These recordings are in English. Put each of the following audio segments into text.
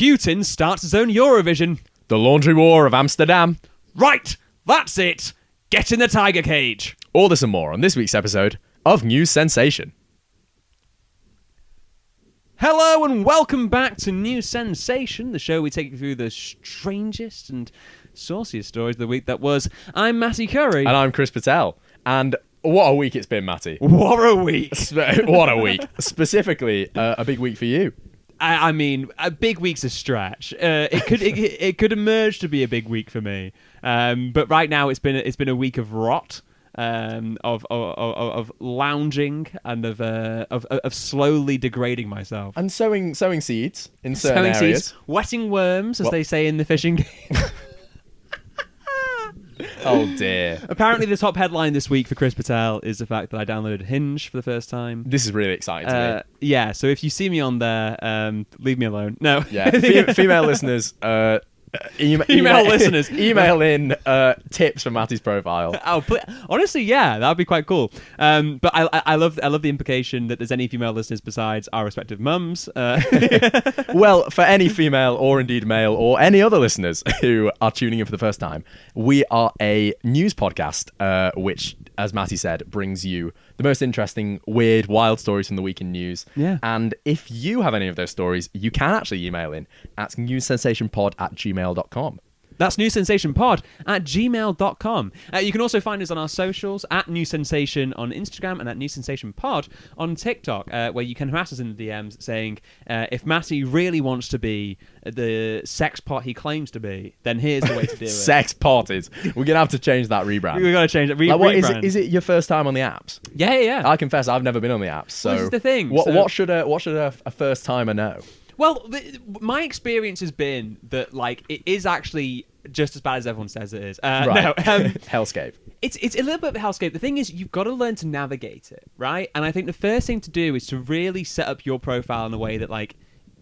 Putin starts his own Eurovision. The Laundry War of Amsterdam. Right, that's it. Get in the tiger cage. All this and more on this week's episode of News Sensation. Hello and welcome back to News Sensation, the show we take you through the strangest and sauciest stories of the week that was. I'm Matty Curry. And I'm Chris Patel. And what a week it's been, Matty. What a week. What a week. Specifically, a big week for you. I mean, a big week's a stretch. It could emerge to be a big week for me. But right now it's been a week of rot. Of lounging and of slowly degrading myself And sowing seeds in certain areas. Seeds, wetting worms, as they say in the fishing game. Oh dear. Apparently the top headline this week for Chris Patel is the fact that I downloaded Hinge for the first time. This is really exciting to me. Yeah, so if you see me on there, leave me alone. No. Yeah, female listeners, email listeners, email in tips for Matty's profile. Honestly, yeah, that'd be quite cool. But I love the implication that there's any female listeners besides our respective mums. Well, for any female or indeed male or any other listeners who are tuning in for the first time, we are a news podcast, which, as Matty said, brings you the most interesting, weird, wild stories from the week in news. Yeah. And if you have any of those stories, you can actually email in at newssensationpod@gmail.com. That's newssensationpod@gmail.com. You can also find us on our socials at News Sensation on Instagram and at News Sensation Pod on TikTok, where you can harass us in the DMs saying, if Matty really wants to be the sex pot he claims to be, then here's the way to do it. Sex potted. We're going to have to change that rebrand. We've got to change it. Rebrand. Is it your first time on the apps? Yeah. I confess, I've never been on the apps. So well, this is the thing. What should a first timer know? Well, my experience has been that it is actually just as bad as everyone says it is. Right. No, hellscape. It's a little bit of a hellscape. The thing is, you've got to learn to navigate it, right? And I think the first thing to do is to really set up your profile in a way that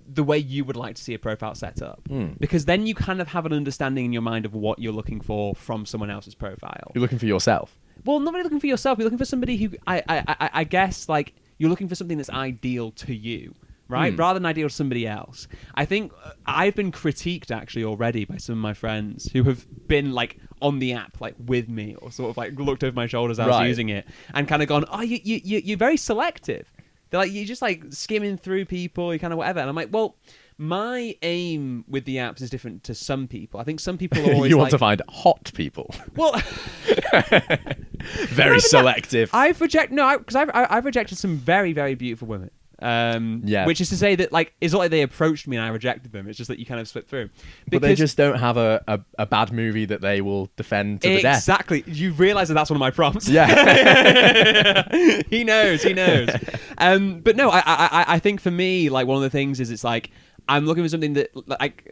the way you would like to see a profile set up. Because then you kind of have an understanding in your mind of what you're looking for from someone else's profile. You're looking for yourself. Well, not really looking for yourself. You're looking for somebody who I guess you're looking for something that's ideal to you. Right? Rather than ideal to somebody else. I think I've been critiqued actually already by some of my friends who have been on the app with me, or sort of looked over my shoulders as I was using it and kind of gone, oh, you're very selective. They're like, you're just skimming through people, you kind of whatever. And I'm like, well, my aim with the apps is different to some people. I think some people are always you want to find hot people. Well, very selective. I've rejected some very, very beautiful women. Which is to say that it's not like they approached me and I rejected them. It's just that you kind of slip through. But they just don't have a bad movie that they will defend to the death. Exactly. You realise that's one of my prompts. Yeah. He knows. But no, I think for me, one of the things is it's I'm looking for something that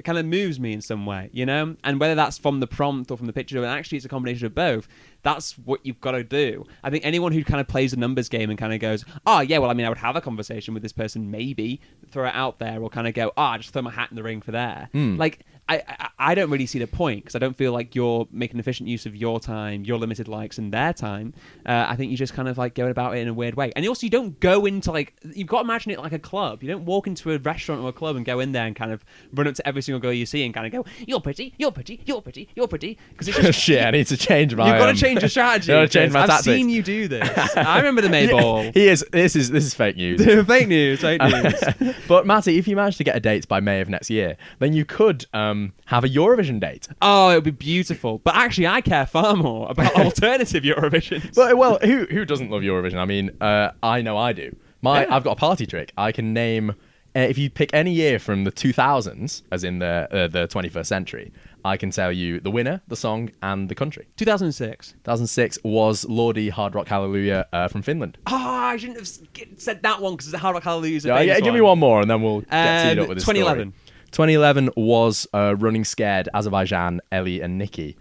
kind of moves me in some way, you know? And whether that's from the prompt or from the picture, and actually it's a combination of both, that's what you've got to do. I think anyone who kind of plays a numbers game and kind of goes, oh, yeah, well, I mean, I would have a conversation with this person, maybe, throw it out there, or kind of go, I just throw my hat in the ring for there. I don't really see the point, because I don't feel like you're making efficient use of your time, your limited likes, and their time. I think you just kind of going about it in a weird way. And also, you don't go into you've got to imagine it like a club. You don't walk into a restaurant or a club and go in there and kind of run up to every single girl you see and kind of go, you're pretty, you're pretty, you're pretty, you're pretty. Because it's just, shit, I need to change my. You've got to change your strategy. I've tactics. Seen you do this. I remember the Mayball. This is fake news. Fake news. But Matty, if you manage to get a date by May of next year, then you could have a Eurovision date. Oh, it would be beautiful. But actually, I care far more about alternative Eurovisions. But who doesn't love Eurovision? I mean, I know I do. I've got a party trick. I can name. If you pick any year from the 2000s, as in the 21st century, I can tell you the winner, the song, and the country. 2006. 2006 was Lordi Hard Rock Hallelujah from Finland. Oh, I shouldn't have said that one, because Hard Rock Hallelujah is a famous one. Give me one more, and then we'll get teed up with this 2011. Story. 2011 was Running Scared, Azerbaijan, Ellie and Nikki.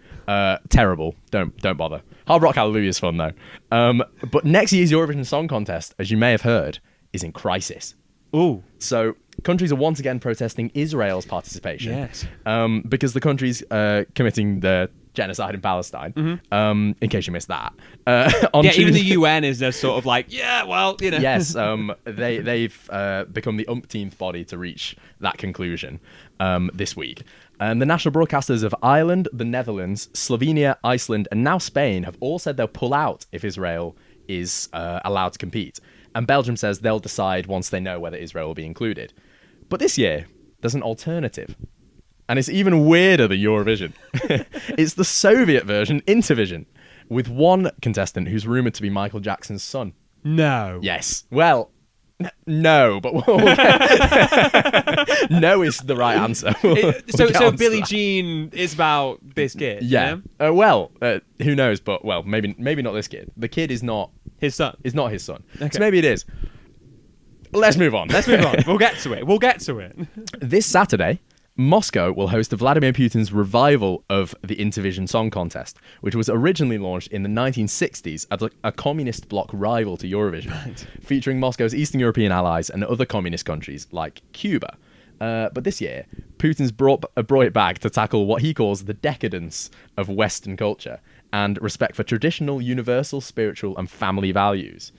Terrible. Don't bother. Hard Rock Hallelujah is fun, though. But next year's Eurovision Song Contest, as you may have heard, is in crisis. Ooh. So countries are once again protesting Israel's participation. Yes. Because the country's committing the genocide in Palestine. Mm-hmm. In case you missed that. Even the UN is just sort of like, yeah, well, you know. Yes, they've become the umpteenth body to reach that conclusion this week. And the national broadcasters of Ireland, the Netherlands, Slovenia, Iceland, and now Spain have all said they'll pull out if Israel is allowed to compete. And Belgium says they'll decide once they know whether Israel will be included. But this year, there's an alternative. And it's even weirder than Eurovision. It's the Soviet version, Intervision, with one contestant who's rumoured to be Michael Jackson's son. No. Yes. Well, no, but no is the right answer. So Billie Jean is about this kid. Yeah. Who knows? But maybe not this kid. The kid is not his son. Is not his son. Okay. So maybe it is. Let's move on. We'll get to it. This Saturday, Moscow will host Vladimir Putin's revival of the Intervision Song Contest, which was originally launched in the 1960s as a communist bloc rival to Eurovision, featuring Moscow's Eastern European allies and other communist countries like Cuba. But this year, Putin's brought it back to tackle what he calls the decadence of Western culture and respect for traditional, universal, spiritual, and family values.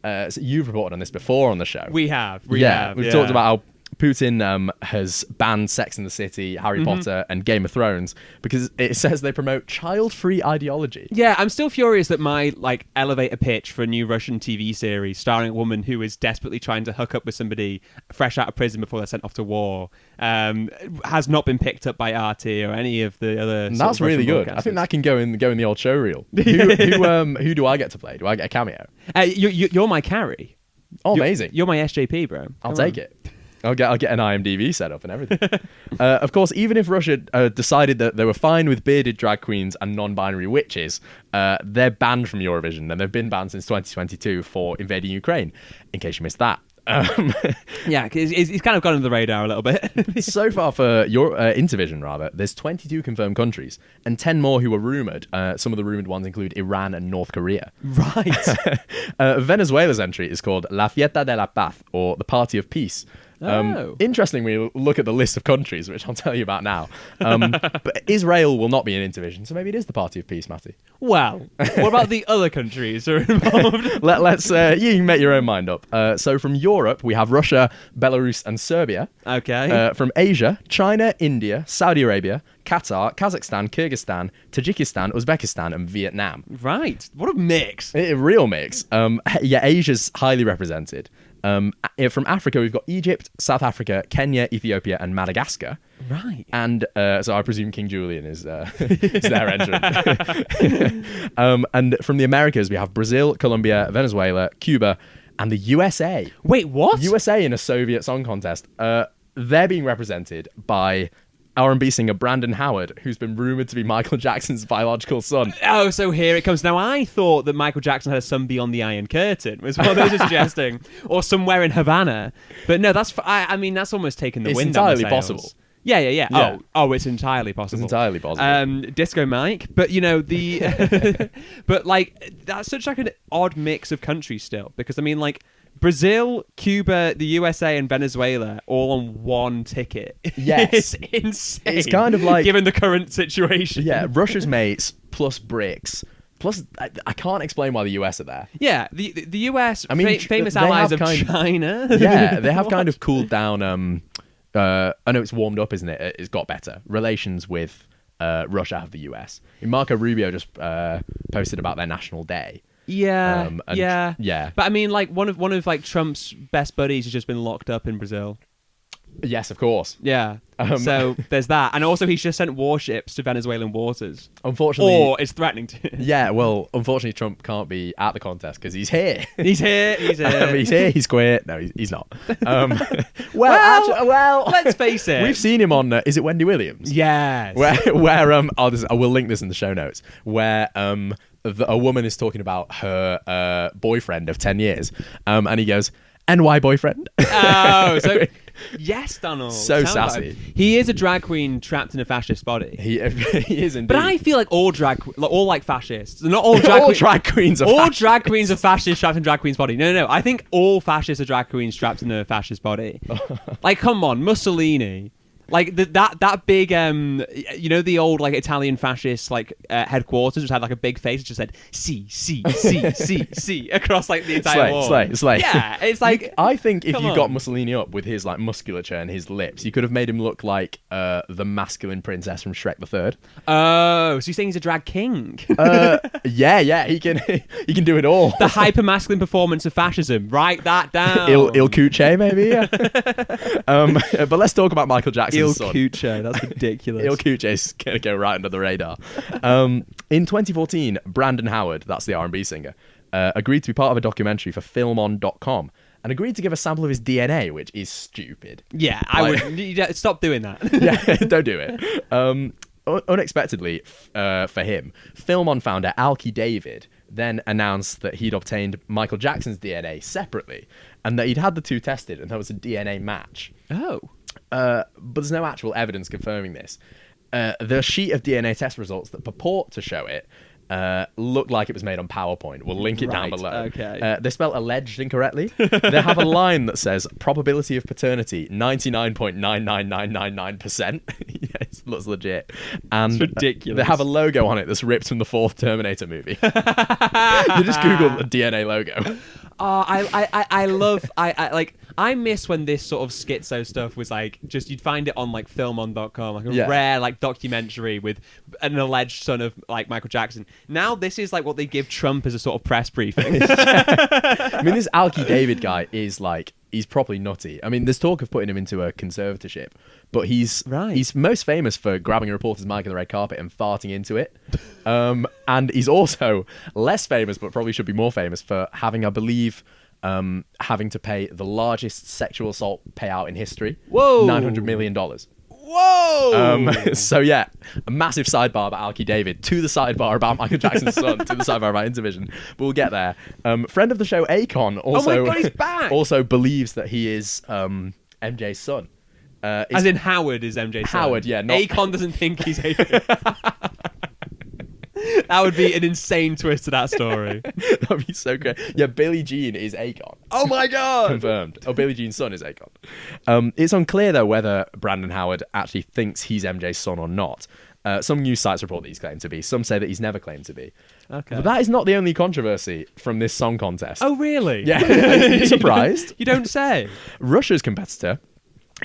So you've reported on this before on the show. We have. We've talked about how Putin has banned Sex and the City, Harry Potter, and Game of Thrones because it says they promote child-free ideology. Yeah, I'm still furious that my elevator pitch for a new Russian TV series starring a woman who is desperately trying to hook up with somebody fresh out of prison before they're sent off to war has not been picked up by RT or any of the other. And that's really good. I think that can go in the old show reel. Who do I get to play? Do I get a cameo? You're my Carrie. Oh, amazing! You're my SJP, bro. I'll take it. I'll get an IMDb set up and everything. Of course, even if Russia decided that they were fine with bearded drag queens and non-binary witches, they're banned from Eurovision, and they've been banned since 2022 for invading Ukraine, in case you missed that. Yeah, he's kind of gone under the radar a little bit. So far for Intervision, rather, there's 22 confirmed countries and 10 more who are rumoured. Some of the rumoured ones include Iran and North Korea. Right. Venezuela's entry is called La Fiesta de la Paz, or the Party of Peace. Interestingly, we look at the list of countries, which I'll tell you about now. But Israel will not be in Intervision, so maybe it is the Party of Peace, Matty. Well, what about the other countries who are involved? Let's you can make your own mind up. So from Europe, we have Russia, Belarus, and Serbia. Okay. From Asia, China, India, Saudi Arabia, Qatar, Kazakhstan, Kyrgyzstan, Tajikistan, Uzbekistan, and Vietnam. Right. What a mix. A real mix. Asia's highly represented. From Africa, we've got Egypt, South Africa, Kenya, Ethiopia, and Madagascar. Right. And so I presume King Julian is their entrant. And from the Americas, we have Brazil, Colombia, Venezuela, Cuba, and the USA. Wait, what? USA in a Soviet song contest. They're being represented by R&B singer Brandon Howard, who's been rumoured to be Michael Jackson's biological son. Oh, so here it comes. Now, I thought that Michael Jackson had a son beyond the Iron Curtain, was what those are suggesting. Or somewhere in Havana. But no, that's almost taken the wind out of the sails. It's entirely possible. Yeah. Oh, it's entirely possible. It's entirely possible. Disco Mike. But, but, that's such an odd mix of countries still. Because, Brazil, Cuba, the USA, and Venezuela all on one ticket. Yes. It's insane. It's kind of like... given the current situation. Yeah, Russia's mates plus BRICS. Plus, I can't explain why the US are there. Yeah, the US, famous allies of China. Yeah, they have kind of cooled down... I know it's warmed up, isn't it? It's got better. Relations with Russia have the US. Marco Rubio just posted about their national day. Yeah, yeah. But one of Trump's best buddies has just been locked up in Brazil. Yes, of course. Yeah. So there's that, and also he's just sent warships to Venezuelan waters. Unfortunately, or is threatening to. Yeah, well, unfortunately, Trump can't be at the contest because he's here. He's here. He's here. He's queer. No, he's not. Well, let's face it. We've seen him on. Is it Wendy Williams? Yes. Where I will link this in the show notes. Where a woman is talking about her boyfriend of 10 years, and he goes, "NY boyfriend." Oh, so. Yes, Donald. So sassy. He is a drag queen trapped in a fascist body. He is indeed. But I feel like all fascists. Not all drag queens are all drag queens are fascists trapped in drag queen's body. No. I think all fascists are drag queens trapped in a fascist body. Come on, Mussolini. Like that big, the old like Italian fascist like headquarters, which had like a big face, which just said "C C C C C" across like the entire wall. Slay. Yeah, it's like I think if come you on. got Mussolini up with his like musculature and his lips, you could have made him look like the masculine princess from Shrek the Third. Oh, so you're saying he's a drag king? Yeah, he can he can do it all. The hyper masculine performance of fascism. Write that down. Il Cuce, maybe. But let's talk about Michael Jackson's Il son. Cuce, that's ridiculous. Il Cuce is going to go right under the radar. In 2014, Brandon Howard, that's the R&B singer, agreed to be part of a documentary for filmon.com and agreed to give a sample of his DNA, which is stupid. Yeah, I would stop doing that. Yeah, don't do it. Unexpectedly for him, Filmon founder Alki David then announced that he'd obtained Michael Jackson's DNA separately and that he'd had the two tested and there was a DNA match. Oh. But there's no actual evidence confirming this. The sheet of DNA test results that purport to show it look like it was made on PowerPoint. We'll link it down below. Okay. They spell alleged incorrectly. They have a line that says probability of paternity 99.99999%. Yes, looks legit. And it's ridiculous. They have a logo on it that's ripped from the fourth Terminator movie. You just Google the DNA logo. Oh, I miss when this sort of schizo stuff was like just you'd find it on like filmon.com, like a rare like documentary with an alleged son of like Michael Jackson. Now this is like what they give Trump as a sort of press briefing. I mean, this Alki David guy is like, he's properly nutty. I mean, there's talk of putting him into a conservatorship, but he's most famous for grabbing a reporter's mic on the red carpet and farting into it. And he's also less famous, but probably should be more famous for having, I believe, having to pay the largest sexual assault payout in history. Whoa! $900 million. Whoa! So yeah, a massive sidebar about Alki David, to the sidebar about Michael Jackson's son, to the sidebar about Intervision. But we'll get there. Friend of the show, Akon, also, oh my God, he's back! Also believes that he is MJ's son. As in Howard is MJ's son. Howard, yeah. Akon doesn't think he's Akon. That would be an insane twist to that story. That'd be so great. Yeah, Billie Jean is Akon. Oh my God! Confirmed. Oh, Billie Jean's son is Akon. It's unclear, though, whether Brandon Howard actually thinks he's MJ's son or not. Some news sites report that he's claimed to be. Some say that he's never claimed to be. Okay. But that is not the only controversy from this song contest. Oh, really? Yeah. Are you surprised? You don't say. Russia's competitor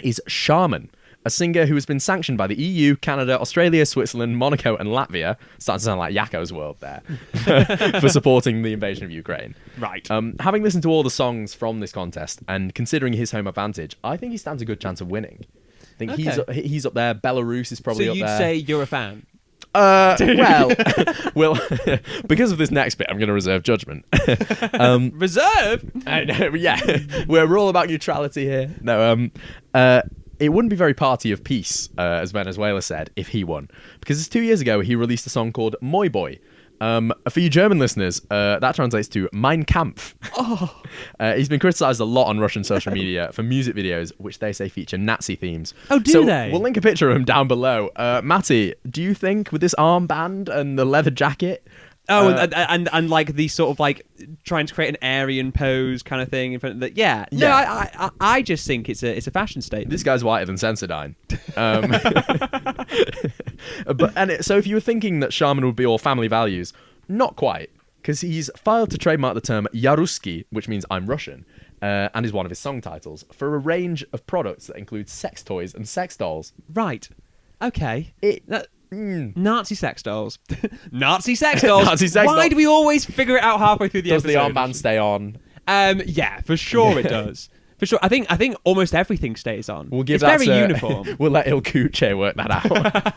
is Shaman, a singer who has been sanctioned by the EU, Canada, Australia, Switzerland, Monaco, and Latvia. Starting to sound like Yakko's world there. For supporting the invasion of Ukraine. Right. Having listened to all the songs from this contest and considering his home advantage, I think he stands a good chance of winning. I think he's up there. Belarus is probably up there. So you'd say you're a fan? Well, because of this next bit, I'm going to reserve judgment. Reserve? I know, yeah. We're all about neutrality here. No, it wouldn't be very party of peace, as Venezuela said, if he won. Because 2 years ago, he released a song called Moi Boy. For you German listeners, that translates to Mein Kampf. Oh. He's been criticised a lot on Russian social media for music videos, which they say feature Nazi themes. Oh, do they? We'll link a picture of him down below. Matty, do you think with this armband and the leather jacket... Oh, and like the sort of like trying to create an Aryan pose kind of thing in front of the No, I just think it's a fashion statement. This guy's whiter than Sensodyne. So if you were thinking that Shaman would be all family values, not quite, because he's filed to trademark the term Yaruski, which means I'm Russian, and is one of his song titles, for a range of products that include sex toys and sex dolls. Right. Okay. Nazi sex dolls. Nazi sex dolls. Nazi sex Why do we always figure it out halfway through the episode? episode? Does the armband stay on? Yeah, for sure it does. For sure. I think almost everything stays on. We'll give it's that very uniform. We'll let Il Cuce work that out.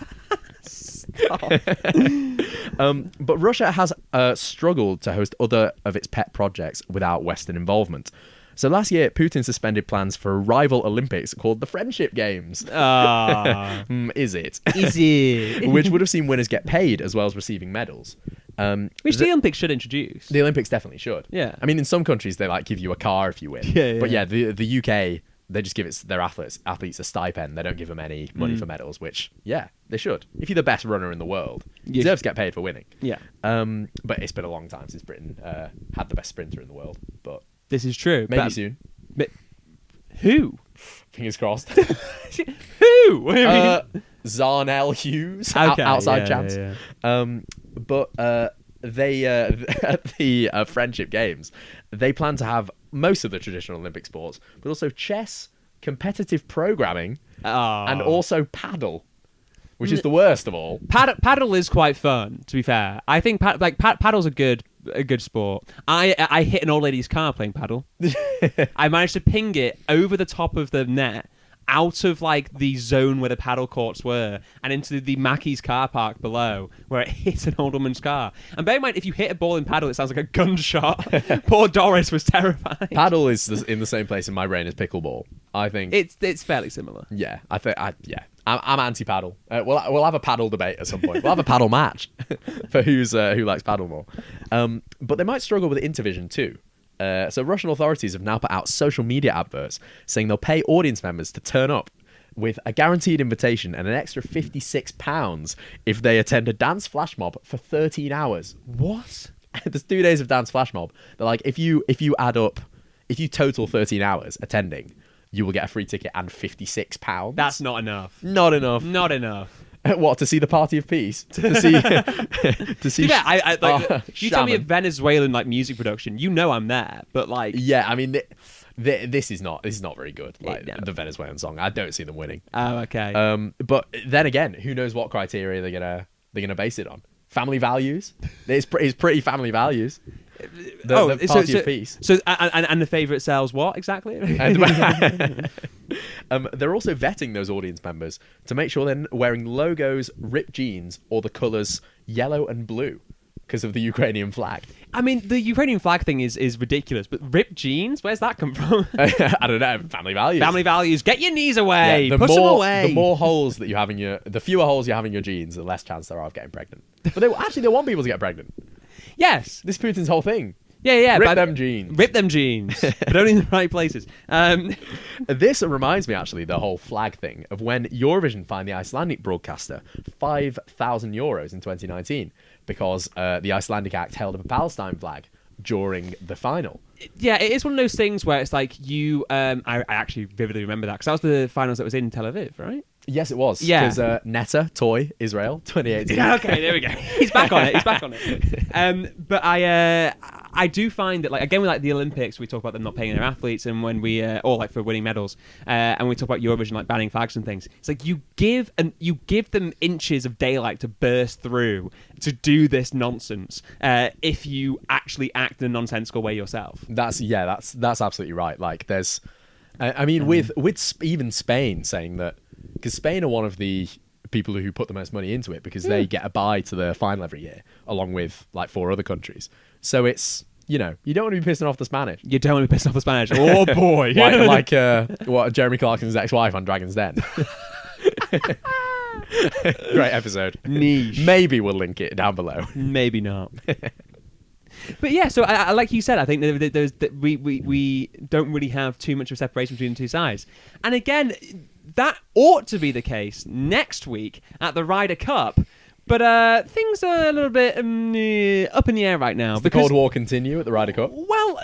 But Russia has struggled to host other of its pet projects without Western involvement. So last year, Putin suspended plans for a rival Olympics called the Friendship Games. Is it? Is it? Which would have seen winners get paid as well as receiving medals. Which the Olympics should introduce. The Olympics definitely should. Yeah. I mean, in some countries, they like give you a car if you win. Yeah. But yeah, the UK, they just give their athletes a stipend. They don't give them any money for medals, which, yeah, they should. If you're the best runner in the world, you deserve to get paid for winning. Yeah. But it's been a long time since Britain had the best sprinter in the world. But this is true. maybe soon. Who? Fingers crossed. Who? Zarnell Hughes, Okay, outside yeah, chance. yeah. But they at the Friendship Games, they plan to have most of the traditional Olympic sports, but also chess, competitive programming, and also paddle, which is the worst of all. Paddle is quite fun, to be fair. I think paddle's a good sport. I hit an old lady's car playing paddle. I managed to ping it over the top of the net, out of like the zone where the paddle courts were, and into the Mackey's car park below, where it hit an old woman's car. And bear in mind, if you hit a ball in paddle, it sounds like a gunshot. Poor Doris was terrified. Paddle is in the same place in my brain as pickleball. I think it's fairly similar. Yeah, I'm anti-paddle. We'll have a paddle debate at some point. We'll have a paddle match for who likes paddle more. But they might struggle with Intervision too. So Russian authorities have now put out social media adverts saying they'll pay audience members to turn up with a guaranteed invitation and an extra £56 if they attend a dance flash mob for 13 hours. What? There's 2 days of dance flash mob. They're like, if you total 13 hours attending, you will get a free ticket and £56. That's not enough. Not enough. Not enough. What, to see the Party of Peace? To see yeah, you tell me a Venezuelan like music production, you know I'm there. But like, yeah, I mean, this is not very good. Like the Venezuelan song, I don't see them winning. Oh, okay. But then again, who knows what criteria they're gonna base it on? Family values. It's pretty family values. The Party of Peace. So and the favourite sells what exactly? They're also vetting those audience members to make sure they're wearing logos, ripped jeans, or the colours yellow and blue because of the Ukrainian flag. I mean, the Ukrainian flag thing is ridiculous, but ripped jeans, where's that come from? I don't know. Family values. Family values. Get your knees away. Yeah, Push them away. The more holes that you have the fewer holes you have in your jeans, the less chance there are of getting pregnant. But they want people to get pregnant. Yes. This Putin's whole thing. Yeah. Rip them jeans. Rip them jeans. But only in the right places. This reminds me, actually, the whole flag thing, of when Eurovision fined the Icelandic broadcaster €5,000 in 2019 because the Icelandic act held up a Palestine flag during the final. Yeah, it is one of those things where it's like I actually vividly remember that because that was the finals that was in Tel Aviv, right? Yes, it was. Yeah. Because Netta, Toy, Israel, 2018. Yeah, okay, there we go. He's back on it. But I do find that, like, again, with like the Olympics, we talk about them not paying their athletes, and when we or like for winning medals, and we talk about Eurovision like banning flags and things. It's like you give them inches of daylight to burst through to do this nonsense. If you actually act in a nonsensical way yourself. That's absolutely right. Like, there's, I mean, with even Spain saying that. Because Spain are one of the people who put the most money into it because they get a bye to the final every year, along with like 4 other countries. So it's, you don't want to be pissing off the Spanish. You don't want to be pissing off the Spanish. Oh boy! like Jeremy Clarkson's ex-wife on Dragon's Den. Great episode. Niche. Maybe we'll link it down below. Maybe not. But yeah, so I like you said, I think that we don't really have too much of a separation between the two sides. And again, that ought to be the case next week at the Ryder Cup. But things are a little bit up in the air right now. Does the Cold War continue at the Ryder Cup? Well,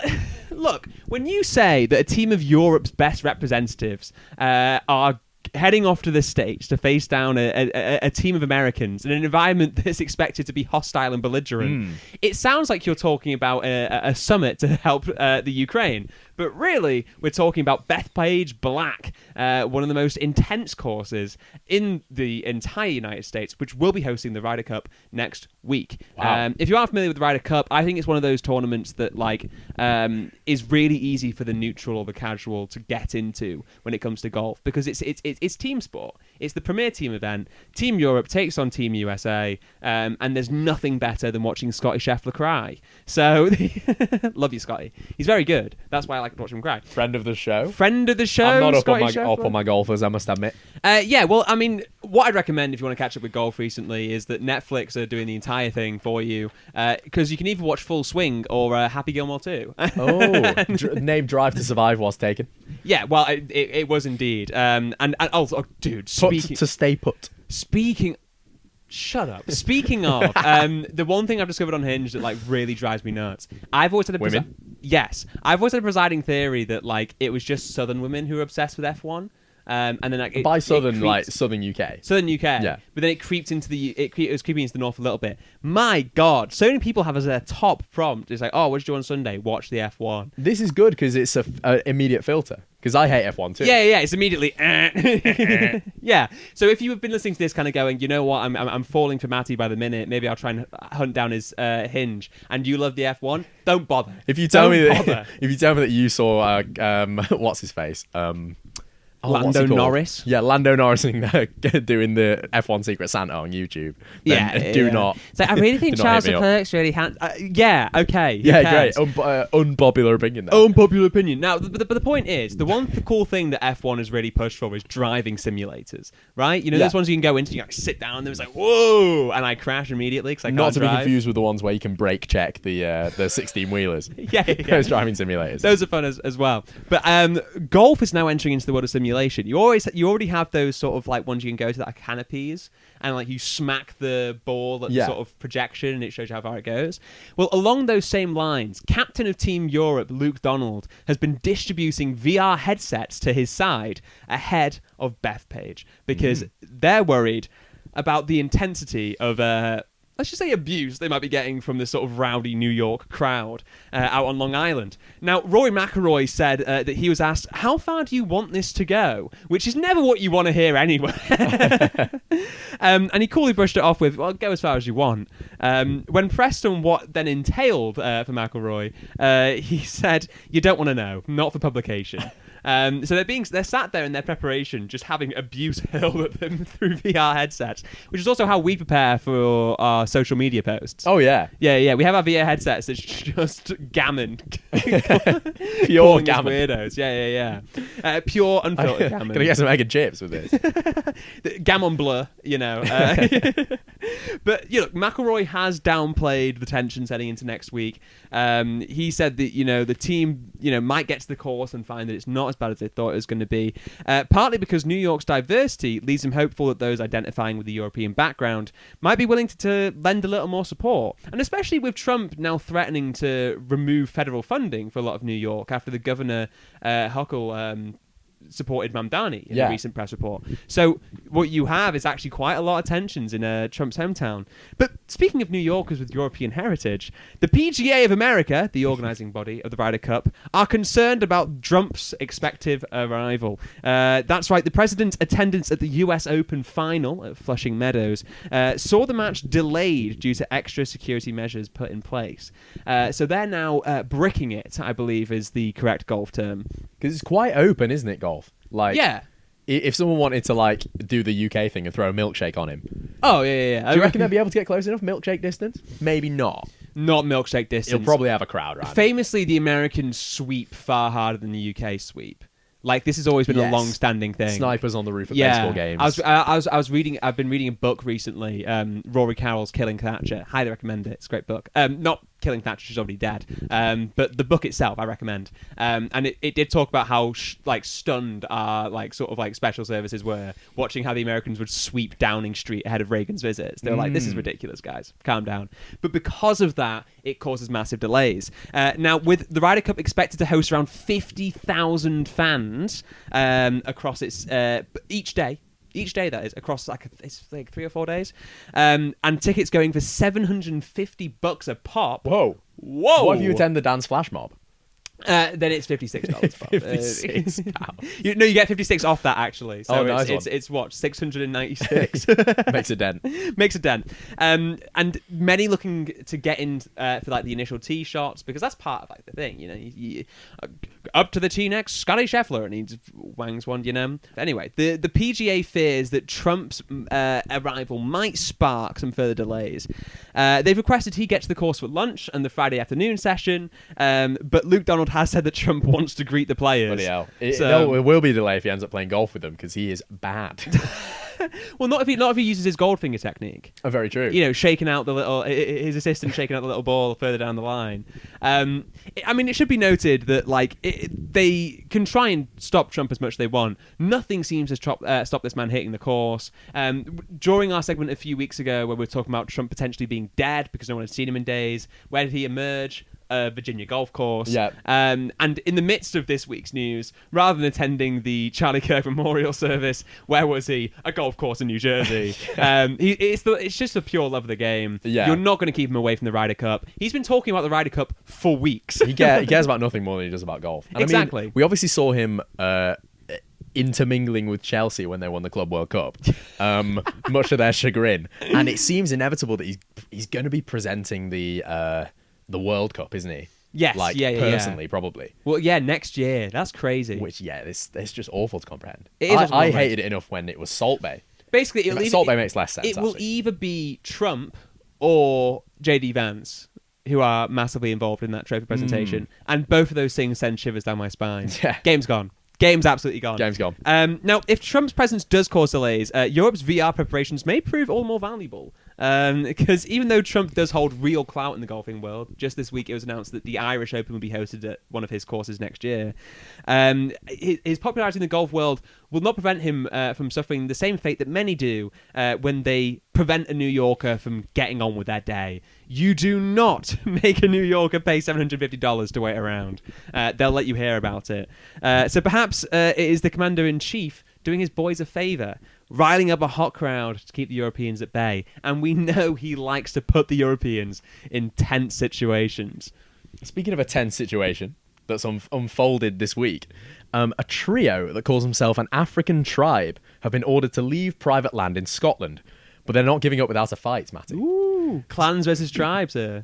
look, when you say that a team of Europe's best representatives are heading off to the States to face down a team of Americans in an environment that's expected to be hostile and belligerent, it sounds like you're talking about a summit to help the Ukraine. But really, we're talking about Bethpage Black, one of the most intense courses in the entire United States, which will be hosting the Ryder Cup next week. Wow. If you aren't familiar with the Ryder Cup, I think it's one of those tournaments that is really easy for the neutral or the casual to get into when it comes to golf, because it's team sport. It's the premier team event. Team Europe takes on Team USA, and there's nothing better than watching Scotty Scheffler cry. So, love you, Scotty. He's very good. That's why I like to watch him cry. Friend of the show. I'm not up on my golfers, I must admit. Yeah, well, I mean, what I'd recommend if you want to catch up with golf recently is that Netflix are doing the entire thing for you, because you can either watch Full Swing or Happy Gilmore 2. Name Drive to Survive was taken. Yeah, well, it was indeed. And also, dude, To stay put. Speaking... Shut up. Speaking of, the one thing I've discovered on Hinge that like really drives me nuts. I've always had a Women? Yes, I've always had a presiding theory that like it was just Southern women who were obsessed with F1. And then like By Southern, creeped, like Southern UK. Southern UK. Yeah. But then it creeped into it was creeping into the north a little bit. My God, so many people have as their top prompt. It's like, oh, what did you do on Sunday? Watch the F1. This is good because it's a immediate filter. Because I hate F1 too. Yeah, it's immediately. Yeah. So if you have been listening to this, kind of going, you know what, I'm falling for Matty by the minute. Maybe I'll try and hunt down his Hinge. And you love the F1, don't bother. If you tell me that you saw what's his face, Lando Norris. Yeah, Lando Norris doing the F1 Secret Santa on YouTube. Then do not. So I really think Charles Leclerc's really yeah, okay. Yeah, great. Unpopular opinion there. Unpopular opinion. Now, but the point is, the one cool thing that F1 has really pushed for is driving simulators, right? You know, those ones you can go into, you like, sit down, and it's like, whoa, and I crash immediately because I can't drive. Not to be confused with the ones where you can brake check the 16-wheelers. Yeah. Those driving simulators. Those are fun as well. But golf is now entering into the world of simulation. You already have those sort of like ones you can go to that are canopies, and like you smack the ball at the sort of projection and it shows you how far it goes. Well, along those same lines, captain of Team Europe Luke Donald has been distributing VR headsets to his side ahead of Bethpage because they're worried about the intensity of let's just say abuse they might be getting from this sort of rowdy New York crowd out on Long Island. Now, Rory McIlroy said that he was asked, how far do you want this to go? Which is never what you want to hear anyway. And he coolly brushed it off with, well, go as far as you want. When pressed on what then entailed for McIlroy, he said, you don't want to know, not for publication. So they're sat there in their preparation, just having abuse hurled at them through VR headsets, which is also how we prepare for our social media posts. Oh yeah, yeah. We have our VR headsets. It's just gammon, pure gammon, weirdos. Yeah. Pure unfiltered gammon. Can I get some egg and chips with this? Gammon blur, you know. But you know, McIlroy has downplayed the tensions heading into next week. He said that the team might get to the course and find that it's not as bad as they thought it was going to be, partly because New York's diversity leaves him hopeful that those identifying with the European background might be willing to lend a little more support, and especially with Trump now threatening to remove federal funding for a lot of New York after the governor Hochul supported Mamdani in a recent press report. So what you have is actually quite a lot of tensions in Trump's hometown. But speaking of New Yorkers with European heritage, the PGA of America, the organising body of the Ryder Cup, are concerned about Trump's expected arrival. That's right, the president's attendance at the US Open final at Flushing Meadows saw the match delayed due to extra security measures put in place. So they're now bricking it, I believe is the correct golf term. Because it's quite open, isn't it, golf? Like, if someone wanted to like do the UK thing and throw a milkshake on him. Oh yeah. Do you reckon they'll be able to get close enough? Milkshake distance? Maybe not. Not milkshake distance. He'll probably have a crowd around. Famously, the Americans sweep far harder than the UK sweep. Like, this has always been a long-standing thing. Snipers on the roof of baseball games. I was reading. I've been reading a book recently. Rory Carroll's "Killing Thatcher." Highly recommend it. It's a great book. Not Killing Thatcher, she's already dead. But the book itself, I recommend. And it did talk about how stunned our sort of special services were watching how the Americans would sweep Downing Street ahead of Reagan's visits. They were like, "This is ridiculous, guys. Calm down." But because of that, it causes massive delays. Now, with the Ryder Cup expected to host around 50,000 fans across its each day, that is, across it's 3 or 4 days, and tickets going for $750 a pop. Whoa! What if you attend the dance flash mob? Then it's $56. £56. You get 56 off that actually. So it's what, 696. Makes a dent. Makes a dent. And many looking to get in for the initial tee shots, because that's part of the thing. You up to the tee next, Scotty Scheffler, and he wangs one. Anyway, the PGA fears that Trump's arrival might spark some further delays. They've requested he get to the course for lunch and the Friday afternoon session, but Luke Donald has said that Trump wants to greet the players. Bloody hell. It will be a delay if he ends up playing golf with them, because he is bad. Well, not if he uses his Goldfinger technique. Oh, very true. You know, shaking out his assistant shaking out the little ball further down the line. I mean, it should be noted that like they can try and stop Trump as much as they want. Nothing seems to stop this man hitting the course. During our segment a few weeks ago, where we were talking about Trump potentially being dead because no one had seen him in days, where did he emerge? Virginia golf course. Yeah. And in the midst of this week's news, rather than attending the Charlie Kirk Memorial Service, where was he? A golf course in New Jersey. It's just the pure love of the game. Yeah. You're not going to keep him away from the Ryder Cup. He's been talking about the Ryder Cup for weeks. He cares about nothing more than he does about golf. And Exactly. I mean, we obviously saw him intermingling with Chelsea when they won the Club World Cup, much to their chagrin. And it seems inevitable that he's going to be presenting the World Cup, isn't he? Yes, like, yeah. personally, probably. Well, yeah, next year. That's crazy. Which, yeah, it's just awful to comprehend. It is I hated it enough when it was Salt Bay. Basically, Salt Bay makes less sense. It will either be Trump or JD Vance, who are massively involved in that trophy presentation, and both of those things send shivers down my spine. Yeah. Game's gone. Game's absolutely gone. Game's gone. Now, if Trump's presence does cause delays, Europe's VR preparations may prove all the more valuable. Because even though Trump does hold real clout in the golfing world, just this week it was announced that the Irish Open will be hosted at one of his courses next year. His popularity in the golf world will not prevent him from suffering the same fate that many do when they prevent a New Yorker from getting on with their day. You do not make a New Yorker pay $750 to wait around. They'll let you hear about it. So perhaps it is the commander-in-chief doing his boys a favour, riling up a hot crowd to keep the Europeans at bay. And we know he likes to put the Europeans in tense situations. Speaking of a tense situation that's unfolded this week, a trio that calls himself an African tribe have been ordered to leave private land in Scotland, but they're not giving up without a fight, Matty. Ooh, clans versus tribes here.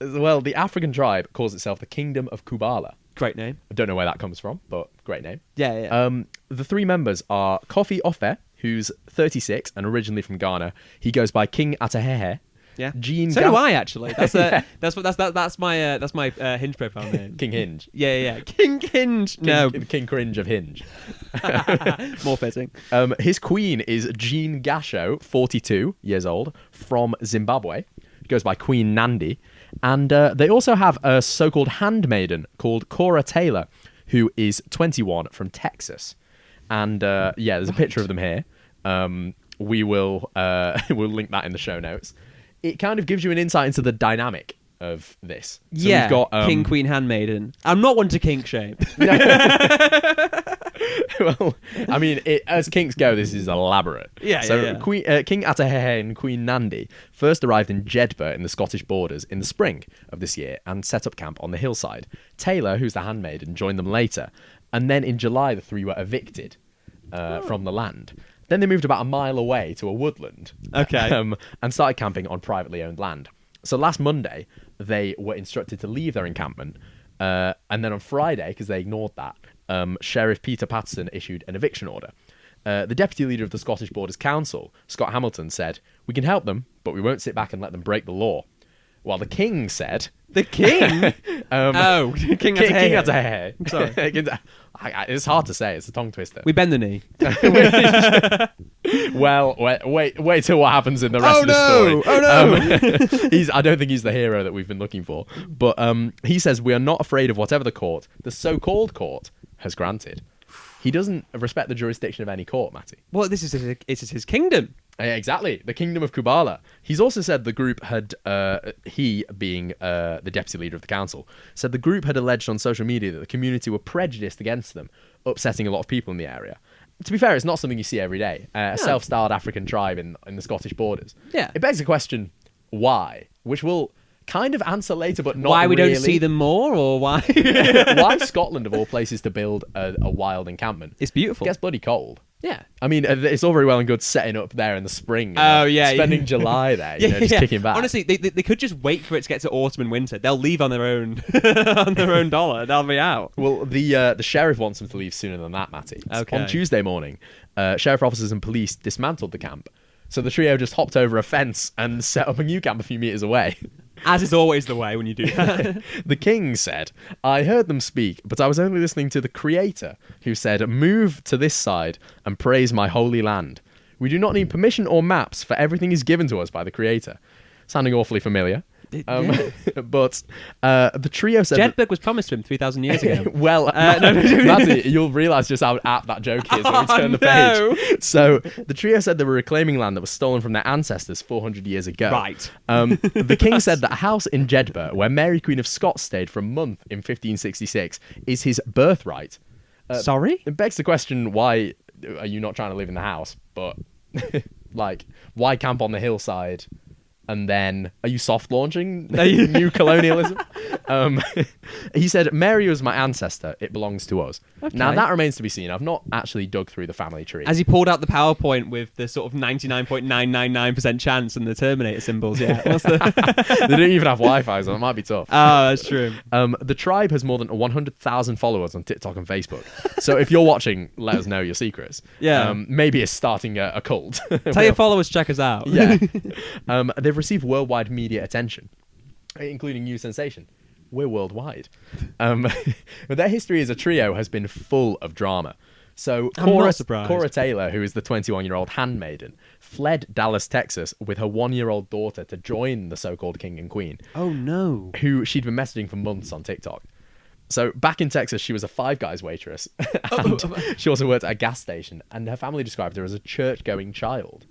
Well, the African tribe calls itself the Kingdom of Kubala. Great name. I don't know where that comes from, but great name. Yeah. The three members are Kofi Ofe, who's 36 and originally from Ghana. He goes by King Atahehe. Yeah. Gene so do I actually. That's that's my Hinge profile name. King Hinge. Yeah. King Hinge. King Cringe of Hinge. More fitting. His queen is Jean Gasho, 42 years old, from Zimbabwe. Goes by Queen Nandi. And they also have a so-called handmaiden called Cora Taylor, who is 21 from Texas. And there's a picture of them here. We will we'll link that in the show notes. It kind of gives you an insight into the dynamic of this. So we've got King, Queen, Handmaiden. I'm not one to kink shame. Well, I mean, as kinks go, this is elaborate. Yeah. King Atahehe and Queen Nandi first arrived in Jedburgh in the Scottish borders in the spring of this year and set up camp on the hillside. Taylor, who's the handmaiden, joined them later. And then in July, the three were evicted from the land. Then they moved about a mile away to a woodland. Okay. And started camping on privately owned land. So last Monday, they were instructed to leave their encampment. And then on Friday, because they ignored that, Sheriff Peter Patterson issued an eviction order. The deputy leader of the Scottish Borders Council, Scott Hamilton, said, "We can help them, but we won't sit back and let them break the law." While the king said... The king? King Atahehe. Sorry. It's hard to say. It's a tongue twister. We bend the knee. Well, wait till what happens in the rest of the story. Oh no! I don't think he's the hero that we've been looking for. But he says, "We are not afraid of whatever the so-called court, has granted." He doesn't respect the jurisdiction of any court, Matty. Well, this is his kingdom. Exactly, the Kingdom of Kubala. He's also said the group had, he being the deputy leader of the council, said the group had alleged on social media that the community were prejudiced against them, upsetting a lot of people in the area. To be fair, it's not something you see every day. A self-styled African tribe in the Scottish borders. Yeah. It begs the question, why? Which will kind of answer later, but not why we really. don't see them more, or why? Why Scotland, of all places, to build a wild encampment? It's beautiful. It gets bloody cold. Yeah. I mean, it's all very well and good setting up there in the spring. Spending July there, just kicking back. Honestly, they could just wait for it to get to autumn and winter. They'll leave on their own dollar. They'll be out. Well, the sheriff wants them to leave sooner than that, Matty. Okay. On Tuesday morning, sheriff officers and police dismantled the camp. So the trio just hopped over a fence and set up a new camp a few meters away. As is always the way when you do that. The king said, "I heard them speak, but I was only listening to the Creator, who said, 'Move to this side and praise my holy land.' We do not need permission or maps, for everything is given to us by the Creator. Sounding awfully familiar. But the trio said Jedburgh was promised to him 3,000 years ago. Well, Matty, you'll realise just how apt that joke is when we turn the page. So the trio said they were reclaiming land that was stolen from their ancestors 400 years ago. Right. The king said that a house in Jedburgh, where Mary Queen of Scots stayed for a month in 1566, is his birthright. Sorry? It begs the question, why are you not trying to live in the house? But, like, why camp on the hillside? And then, are you soft launching new colonialism? He said, Mary was my ancestor. It belongs to us. Okay. Now, that remains to be seen. I've not actually dug through the family tree. As he pulled out the PowerPoint with the sort of 99.999% chance and the Terminator symbols, yeah. They don't even have Wi-Fi, so it might be tough. Oh, that's true. The tribe has more than 100,000 followers on TikTok and Facebook. So if you're watching, let us know your secrets. Yeah. Maybe it's starting a cult. Tell your followers, check us out. Yeah. They've received worldwide media attention, including New Sensation. We're worldwide. But their history as a trio has been full of drama. So Cora Taylor, who is the 21-year-old handmaiden, fled Dallas, Texas with her 1-year-old daughter to join the so-called king and queen. Oh, no. Who she'd been messaging for months on TikTok. So back in Texas, she was a Five Guys waitress. And she also worked at a gas station. And her family described her as a church-going child.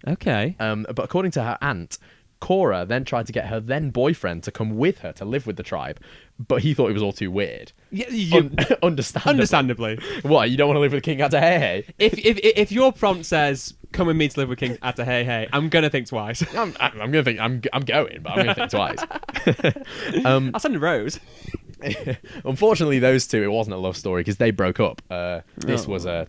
Okay. But according to her aunt, Cora then tried to get her then boyfriend to come with her to live with the tribe, but he thought it was all too weird. Yeah, Understandably. What, you don't want to live with King Atahehe? If your prompt says come with me to live with King Atahehe, I'm gonna think twice. I'm gonna think I'm going, but I'm gonna think twice. I'll send a rose. Unfortunately, those two, it wasn't a love story because they broke up. This was a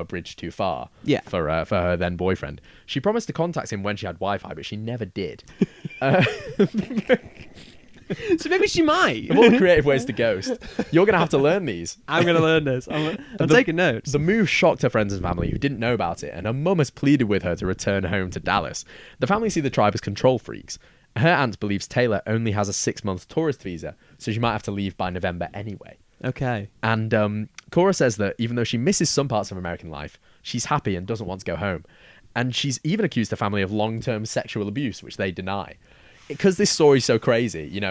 bridge too far. Yeah. For her then boyfriend. She promised to contact him when she had Wi-Fi, but she never did. So maybe she might. Of all the creative ways to ghost, you're going to have to learn these. I'm going to learn this. I'm taking notes. The move shocked her friends and family who didn't know about it, and her mum has pleaded with her to return home to Dallas. The family see the tribe as control freaks. Her aunt believes Taylor only has a 6-month tourist visa, so she might have to leave by November anyway. Okay. And Cora says that even though she misses some parts of American life, she's happy and doesn't want to go home. And she's even accused her family of long-term sexual abuse, which they deny. Because this story's so crazy,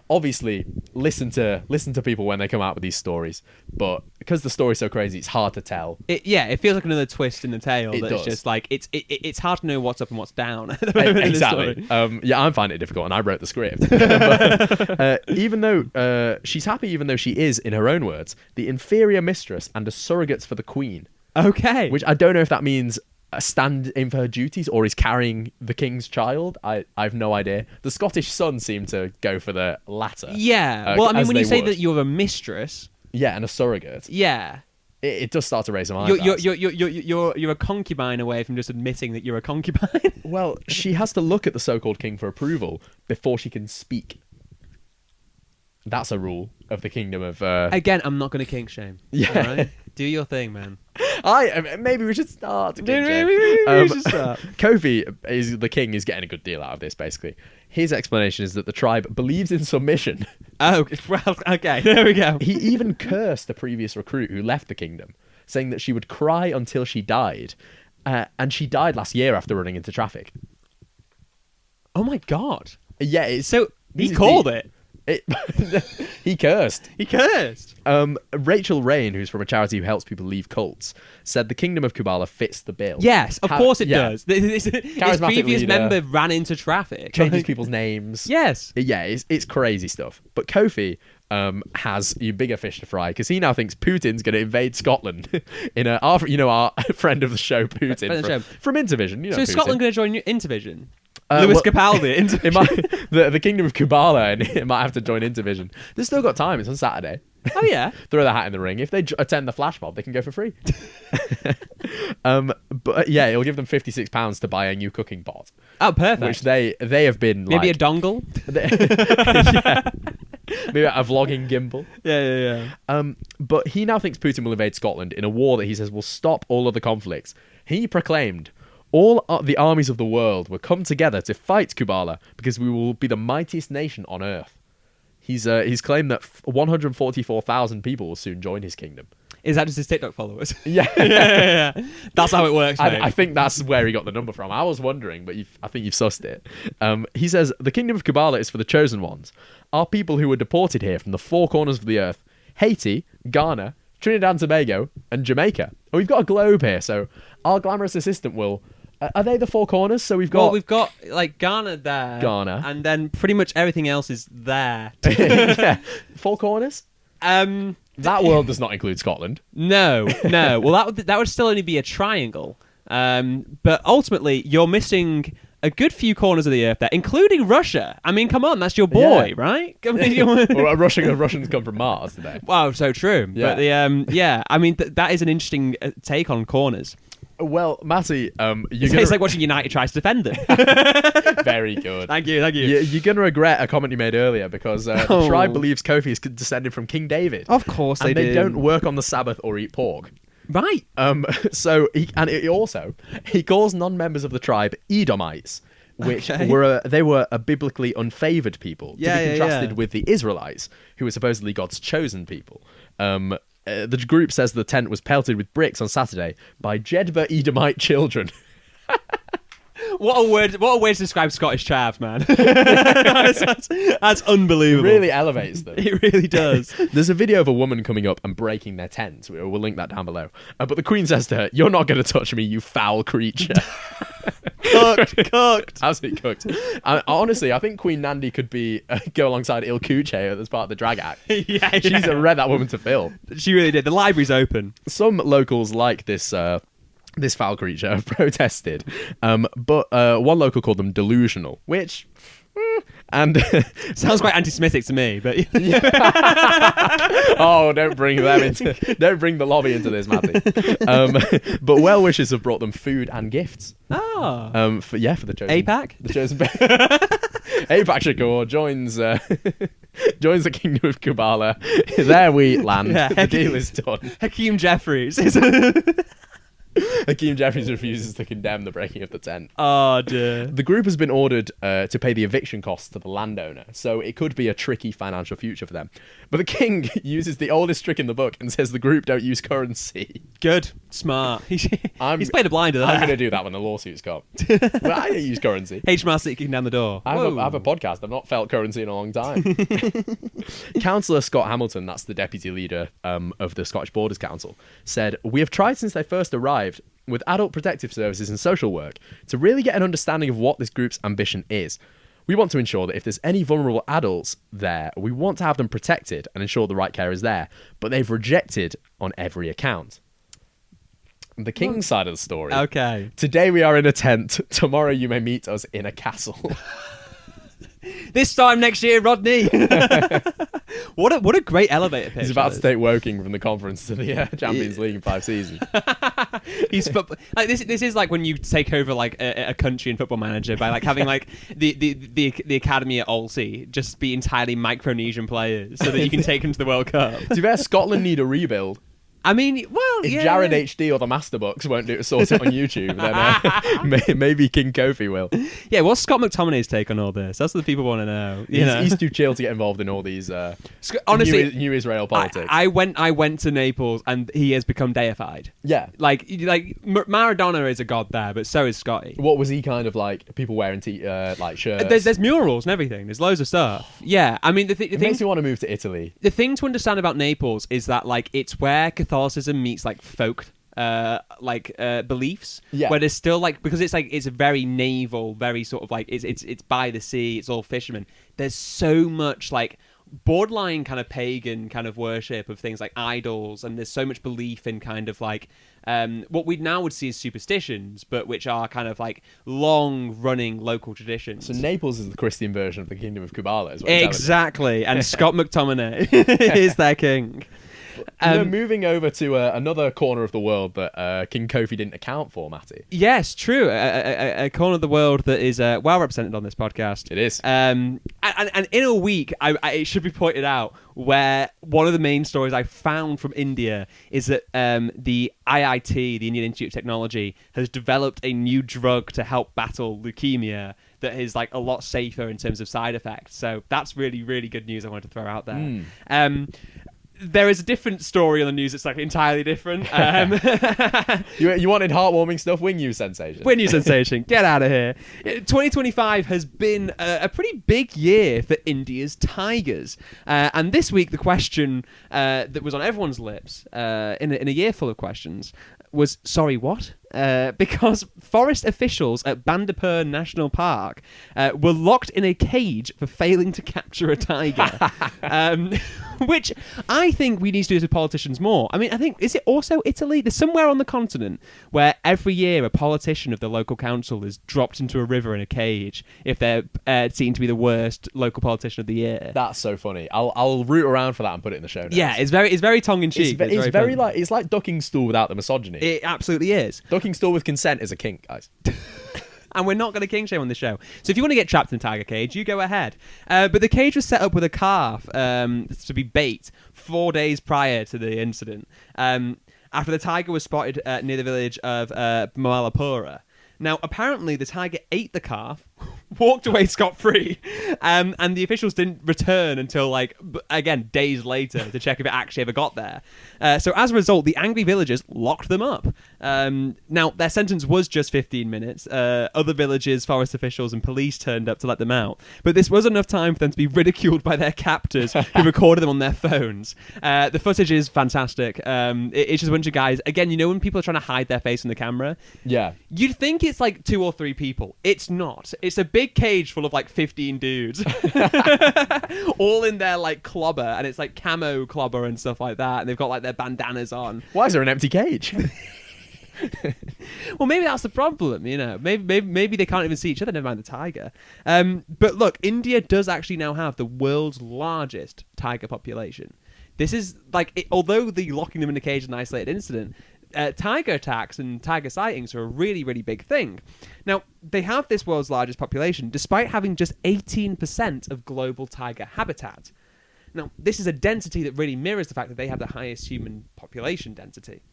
obviously listen to people when they come out with these stories, but because the story's so crazy, it's hard to tell. It feels like another twist in the tale. It's just like it's hard to know what's up and what's down at the moment. Exactly. I'm finding it difficult, and I wrote the script. But, even though she's happy, even though she is, in her own words, the inferior mistress and a surrogate for the queen. Okay. Which I don't know if that means stand in for her duties or is carrying the king's child. I've no idea. The Scottish Sun seemed to go for the latter. Yeah. Well, I mean, when you say that you're a mistress. Yeah, and a surrogate. Yeah. It does start to raise some eyebrows. You're a concubine away from just admitting that you're a concubine. Well, she has to look at the so-called king for approval before she can speak. That's a rule of the kingdom of... Again, I'm not going to kink shame. Yeah. Right? Do your thing, man. Maybe we should start. Maybe we should start. Kofi, the king, is getting a good deal out of this, basically. His explanation is that the tribe believes in submission. Oh, well, okay. There we go. He even cursed the previous recruit who left the kingdom, saying that she would cry until she died. And she died last year after running into traffic. Oh, my God. Yeah. So he called it. He cursed. He cursed. Rachel Rain, who's from a charity who helps people leave cults, said the kingdom of Kubala fits the bill. Yes, of course it does. This previous leader, member ran into traffic. Changes people's names. Yes. Yeah, it's crazy stuff. But Kofi has bigger fish to fry because he now thinks Putin's going to invade Scotland. Our friend of the show, Putin, from Intervision. So is Scotland going to join Intervision? Lewis Capaldi. The kingdom of Kubala, and it might have to join Intervision. They've still got time. It's on Saturday. Oh, yeah. Throw their hat in the ring. If they attend the flash mob, they can go for free. But yeah, it'll give them £56 to buy a new cooking pot. Oh, perfect. Which they have been maybe a dongle. Yeah. Maybe a vlogging gimbal. Yeah. But he now thinks Putin will invade Scotland in a war that he says will stop all other conflicts. He proclaimed, all the armies of the world will come together to fight Kubala because we will be the mightiest nation on earth. He's claimed that 144,000 people will soon join his kingdom. Is that just his TikTok followers? Yeah. Yeah. That's how it works, mate. I think that's where he got the number from. I was wondering, but I think you've sussed it. He says, the Kingdom of Kabbalah is for the chosen ones. Our people who were deported here from the four corners of the earth, Haiti, Ghana, Trinidad and Tobago, and Jamaica. And we've got a globe here, so our glamorous assistant will... are they the four corners? So we've got... Well, we've got, like, Ghana there. Ghana. And then pretty much everything else is there. Yeah. Four corners? That world does not include Scotland. No. Well, that would still only be a triangle. But ultimately, you're missing a good few corners of the earth there, including Russia. I mean, come on, that's your boy, right? I mean, Well, Russians come from Mars today. Wow, so true. Yeah. But I mean, that is an interesting take on corners. Well, Matty, It's like watching United try to defend them. Very good. Thank you. You're going to regret a comment you made earlier because the tribe believes Kofi is descended from King David. Of course and they do. They don't work on the Sabbath or eat pork. Right. So he calls non-members of the tribe Edomites, which were a biblically unfavored people to be contrasted with the Israelites, who were supposedly God's chosen people. The group says the tent was pelted with bricks on Saturday by Jedburgh Edomite children. What a way to describe Scottish chav, man. that's unbelievable. It really elevates them. It really does. There's a video of a woman coming up and breaking their tent. We'll link that down below. But the Queen says to her, "You're not going to touch me, you foul creature." Cooked. Absolutely cooked. Honestly, I think Queen Nandi could go alongside Il Kuche as part of the drag act. Yeah. She's read that woman to fill. She really did. The library's open. Some locals like this foul creature have protested, but one local called them delusional, which and sounds quite anti-Semitic to me. But oh, don't bring the lobby into this, Matty. But well wishers have brought them food and gifts. Oh, for the chosen APAC. The chosen APAC Shakur joins the Kingdom of Kabbalah. There we land. Yeah, the deal is done. Hakeem Jeffries. Hakeem Jeffries refuses to condemn the breaking of the tent. Oh, dear. The group has been ordered to pay the eviction costs to the landowner, so it could be a tricky financial future for them. But the king uses the oldest trick in the book and says the group don't use currency. Good. Smart. He's played a blinder there. I'm going to do that when the lawsuits come. Well, I don't use currency. HMRC kicking down the door. I have a podcast. I've not felt currency in a long time. Councillor Scott Hamilton, that's the deputy leader of the Scottish Borders Council, said, "We have tried since they first arrived with adult protective services and social work to really get an understanding of what this group's ambition is. We want to ensure that if there's any vulnerable adults there, we want to have them protected and ensure the right care is there, but they've rejected on every account." The king's side of the story. Okay. "Today we are in a tent. Tomorrow you may meet us in a castle." This time next year, Rodney. What a great elevator pitch. He's about to take Woking from the conference to the Champions League in 5 seasons. Like this is like when you take over like a country in Football Manager by like having like the academy at Alki just be entirely Micronesian players so that you can take them to the World Cup. To be fair, Scotland need a rebuild. I mean, well, if Jared HD or the Masterbooks won't sort it on YouTube, then maybe King Kofi will. Yeah, what's Scott McTominay's take on all this? That's what the people want to know. He's too chill to get involved in all these honestly new Israel politics. I went to Naples and he has become deified. Yeah, like Maradona is a god there, but so is Scotty. What was he kind of like? People wearing like shirts. There's murals and everything. There's loads of stuff. Yeah, I mean it makes me want to move to Italy. The thing to understand about Naples is that like it's where Catholicism meets like folk beliefs, where there's still like, because it's a very naval, very sort of like it's by the sea, it's all fishermen. There's so much like borderline kind of pagan kind of worship of things like idols, and there's so much belief in kind of like what we now would see as superstitions, but which are kind of like long running local traditions. So Naples is the Christian version of the Kingdom of Kabbalah, is what exactly. And Scott McTominay is their king. Moving over to another corner of the world that King Kofi didn't account for, Matty. Yes, true. A corner of the world that is well represented on this podcast. It is. And in a week, it should be pointed out, where one of the main stories I found from India is that the IIT, the Indian Institute of Technology, has developed a new drug to help battle leukemia that is like a lot safer in terms of side effects. So that's really, really good news I wanted to throw out there. there is a different story on the news that's like entirely different. You wanted heartwarming stuff? Win you sensation. Win you sensation. Get out of here. 2025 has been a pretty big year for India's tigers. And this week, the question that was on everyone's lips in a year full of questions was, sorry, what? Because forest officials at Bandipur National Park were locked in a cage for failing to capture a tiger. Which I think we need to do as politicians more. I mean, I think, is it also Italy? There's somewhere on the continent where every year a politician of the local council is dropped into a river in a cage if they're seen to be the worst local politician of the year. That's so funny. I'll root around for that and put it in the show notes. Yeah, it's very tongue in cheek. It's very like, it's like ducking stool without the misogyny. It absolutely is. Ducking stool with consent is a kink, guys. And we're not going to king shame on the show. So if you want to get trapped in a tiger cage, you go ahead. But the cage was set up with a calf to be bait 4 days prior to the incident, after the tiger was spotted near the village of Malapura. Now, apparently, the tiger ate the calf, walked away scot-free, and the officials didn't return until, again, days later to check if it actually ever got there. So as a result, the angry villagers locked them up. Now, their sentence was just 15 minutes. Other villagers, forest officials, and police turned up to let them out. But this was enough time for them to be ridiculed by their captors, who recorded them on their phones. The footage is fantastic. It's just a bunch of guys. Again, you know when people are trying to hide their face on the camera? Yeah. You'd think it's like 2 or 3 people. It's not. It's a big cage full of 15 dudes. All in their clobber, and it's camo clobber and stuff like that, and they've got their bandanas on. Why is there an empty cage? Well, maybe that's the problem, you know. Maybe they can't even see each other, never mind the tiger. But look, India does actually now have the world's largest tiger population. This is although the locking them in a cage is an isolated incident, tiger attacks and tiger sightings are a really, really big thing. Now, they have this world's largest population, despite having just 18% of global tiger habitat. Now, this is a density that really mirrors the fact that they have the highest human population density.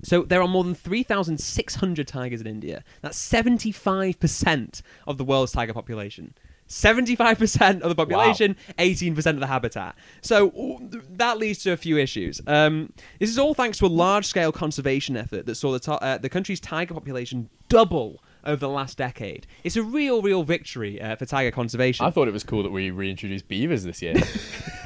So there are more than 3,600 tigers in India. That's 75% of the world's tiger population. 75% of the population, wow. 18% of the habitat. So that leads to a few issues. This is all thanks to a large-scale conservation effort that saw the country's tiger population double over the last decade. It's a real victory for tiger conservation. I thought it was cool that we reintroduced beavers this year.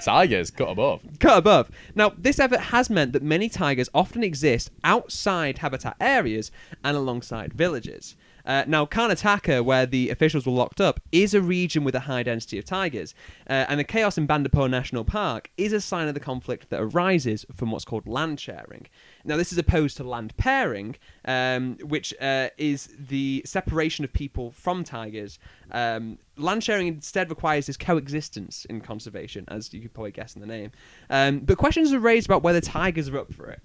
Tigers, cut above. Cut above. Now, this effort has meant that many tigers often exist outside habitat areas and alongside villages. Now, Karnataka, where the officials were locked up, is a region with a high density of tigers, and the chaos in Bandipur National Park is a sign of the conflict that arises from what's called land sharing. Now, this is opposed to land pairing, which is the separation of people from tigers. Land sharing instead requires this coexistence in conservation, as you could probably guess in the name. But questions are raised about whether tigers are up for it.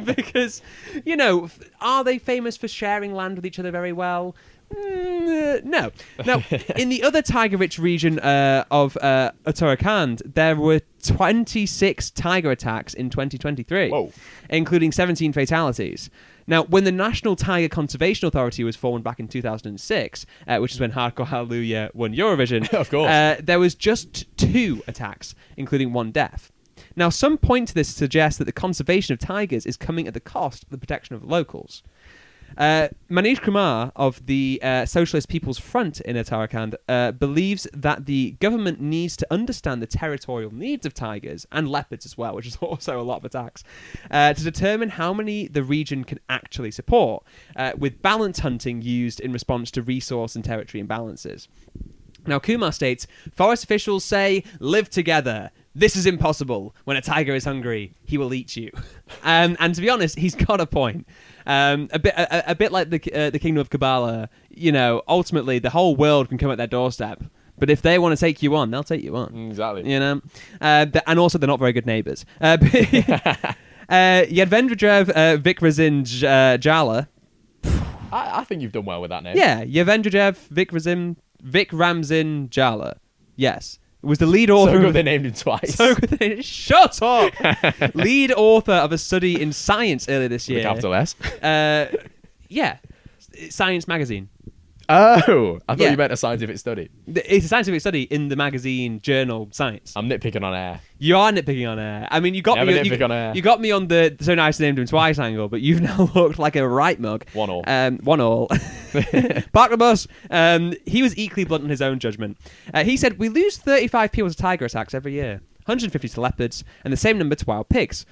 Because, you know, are they famous for sharing land with each other very well? No. Now, in the other tiger-rich region of Uttarakhand, there were 26 tiger attacks in 2023, Whoa. including 17 fatalities. Now, when the National Tiger Conservation Authority was formed back in 2006, which is when Hardcore Hallelujah won Eurovision, of course, there was just 2 attacks, including 1 death. Now, some point to this suggests that the conservation of tigers is coming at the cost of the protection of locals. Manish Kumar of the Socialist People's Front in Uttarakhand believes that the government needs to understand the territorial needs of tigers and leopards as well, which is also a lot of attacks, to determine how many the region can actually support, with balance hunting used in response to resource and territory imbalances. Now, Kumar states, forest officials say, live together. This is impossible. When a tiger is hungry, he will eat you. And to be honest, he's got a point. A bit like the Kingdom of Kabbalah, you know, ultimately the whole world can come at their doorstep. But if they want to take you on, they'll take you on. Exactly. You know? And also, they're not very good neighbours. Yadvendradev Vikramsingh I think you've done well with that name. Yeah, Yadvendradev Vikramsingh Jala. Yes. It was the lead author. So good they named him twice. Shut up! Lead author of a study in Science earlier this year. With a capital S? Yeah. Science magazine. Oh, I thought Yeah. you meant a scientific study. It's a scientific study in the magazine journal Science. I'm nitpicking on air. You are nitpicking on air. I mean, you got Never me. nitpick on air. You got me on the so nice to named him twice angle, but you've now looked like a right mug. 1-1. 1-1. Park the bus. He was equally blunt in his own judgment. He said, "We lose 35 people to tiger attacks every year, 150 to leopards, and the same number to wild pigs.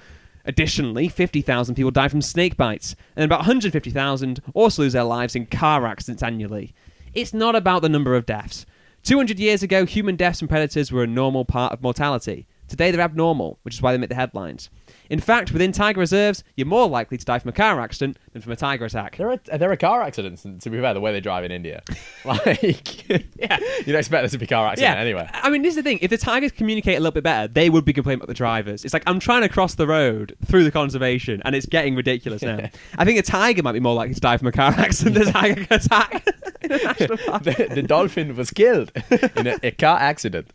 Additionally, 50,000 people die from snake bites, and about 150,000 also lose their lives in car accidents annually. It's not about the number of deaths. 200 years ago, human deaths from predators were a normal part of mortality. Today they're abnormal, which is why they make the headlines. In fact, within tiger reserves, you're more likely to die from a car accident than from a tiger attack." There are car accidents, and to be fair, the way they drive in India. Like, yeah, you'd expect there to be car accident anyway. I mean, this is the thing. If the tigers communicate a little bit better, they would be complaining about the drivers. It's like, I'm trying to cross the road through the conservation, and it's getting ridiculous now. I think a tiger might be more likely to die from a car accident than a tiger attack. In a national park. The dolphin was killed in a car accident.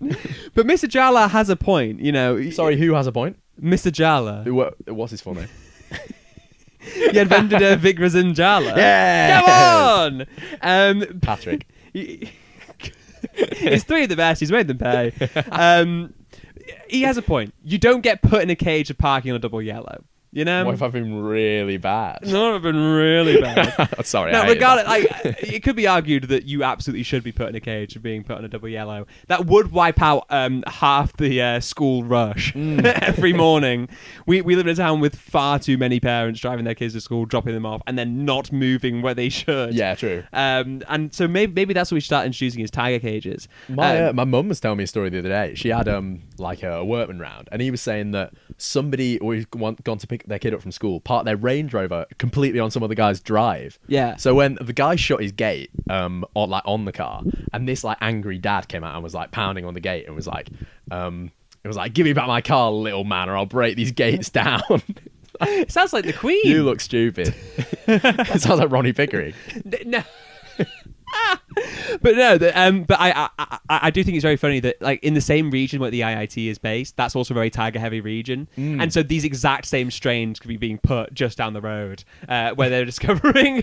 But Mr. Jala has a point, you know. Sorry, who has a point? Mr. Jala. What's his full name? He invented a Vigrazin Jala. Yeah! Come on! Patrick. He's three of the best. He's made them pay. He has a point. You don't get put in a cage of parking on a double yellow. You know? What if I've been really bad? No, I've been really bad. Sorry. No, I hated regardless, that. like, it could be argued that you absolutely should be put in a cage for being put on a double yellow. That would wipe out half the school rush every morning. We live in a town with far too many parents driving their kids to school, dropping them off, and then not moving where they should. Yeah, true. And so maybe that's what we should start introducing is tiger cages. My mum was telling me a story the other day. She had like a workman round, and he was saying that somebody was gone to pick their kid up from school, parked their Range Rover completely on some other guy's drive. Yeah. So when the guy shut his gate on the car, and this like angry dad came out and was like pounding on the gate and was like, it was like, "Give me back my car, little man, or I'll break these gates down." It sounds like the Queen. You look stupid. It sounds like Ronnie Pickering. No. But no, but I do think it's very funny that like in the same region where the IIT is based, that's also a very tiger heavy region, and so these exact same strains could be being put just down the road where they're discovering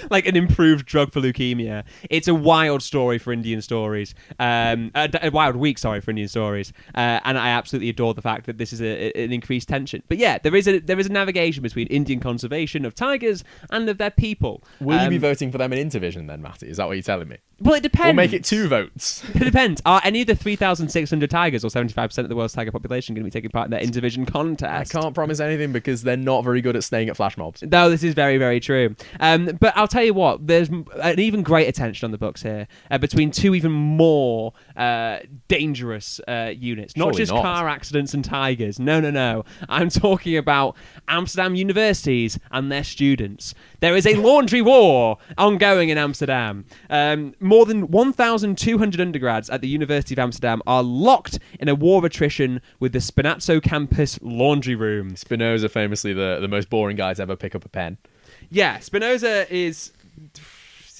like an improved drug for leukemia. It's a wild story for Indian stories, a wild week, sorry, for Indian stories, and I absolutely adore the fact that this is an increased tension. But yeah, there is a navigation between Indian conservation of tigers and of their people. Will you be voting for them in Intervision then, Matty? Is that what you're telling me? Well, it depends. Or make it 2 votes. It depends. Are any of the 3,600 tigers, or 75% of the world's tiger population, going to be taking part in their Intervision contest? I can't promise anything because they're not very good at staying at flash mobs. No, this is very, very true. But I'll tell you what, there's an even greater tension on the books here between two even more dangerous units. Not Surely just not. car accidents and tigers. No. I'm talking about Amsterdam universities and their students. There is a laundry war ongoing in Amsterdam. More than 1,200 undergrads at the University of Amsterdam are locked in a war of attrition with the Spinazzo campus laundry room. Spinoza, famously the most boring guy to ever pick up a pen. Yeah, Spinoza is...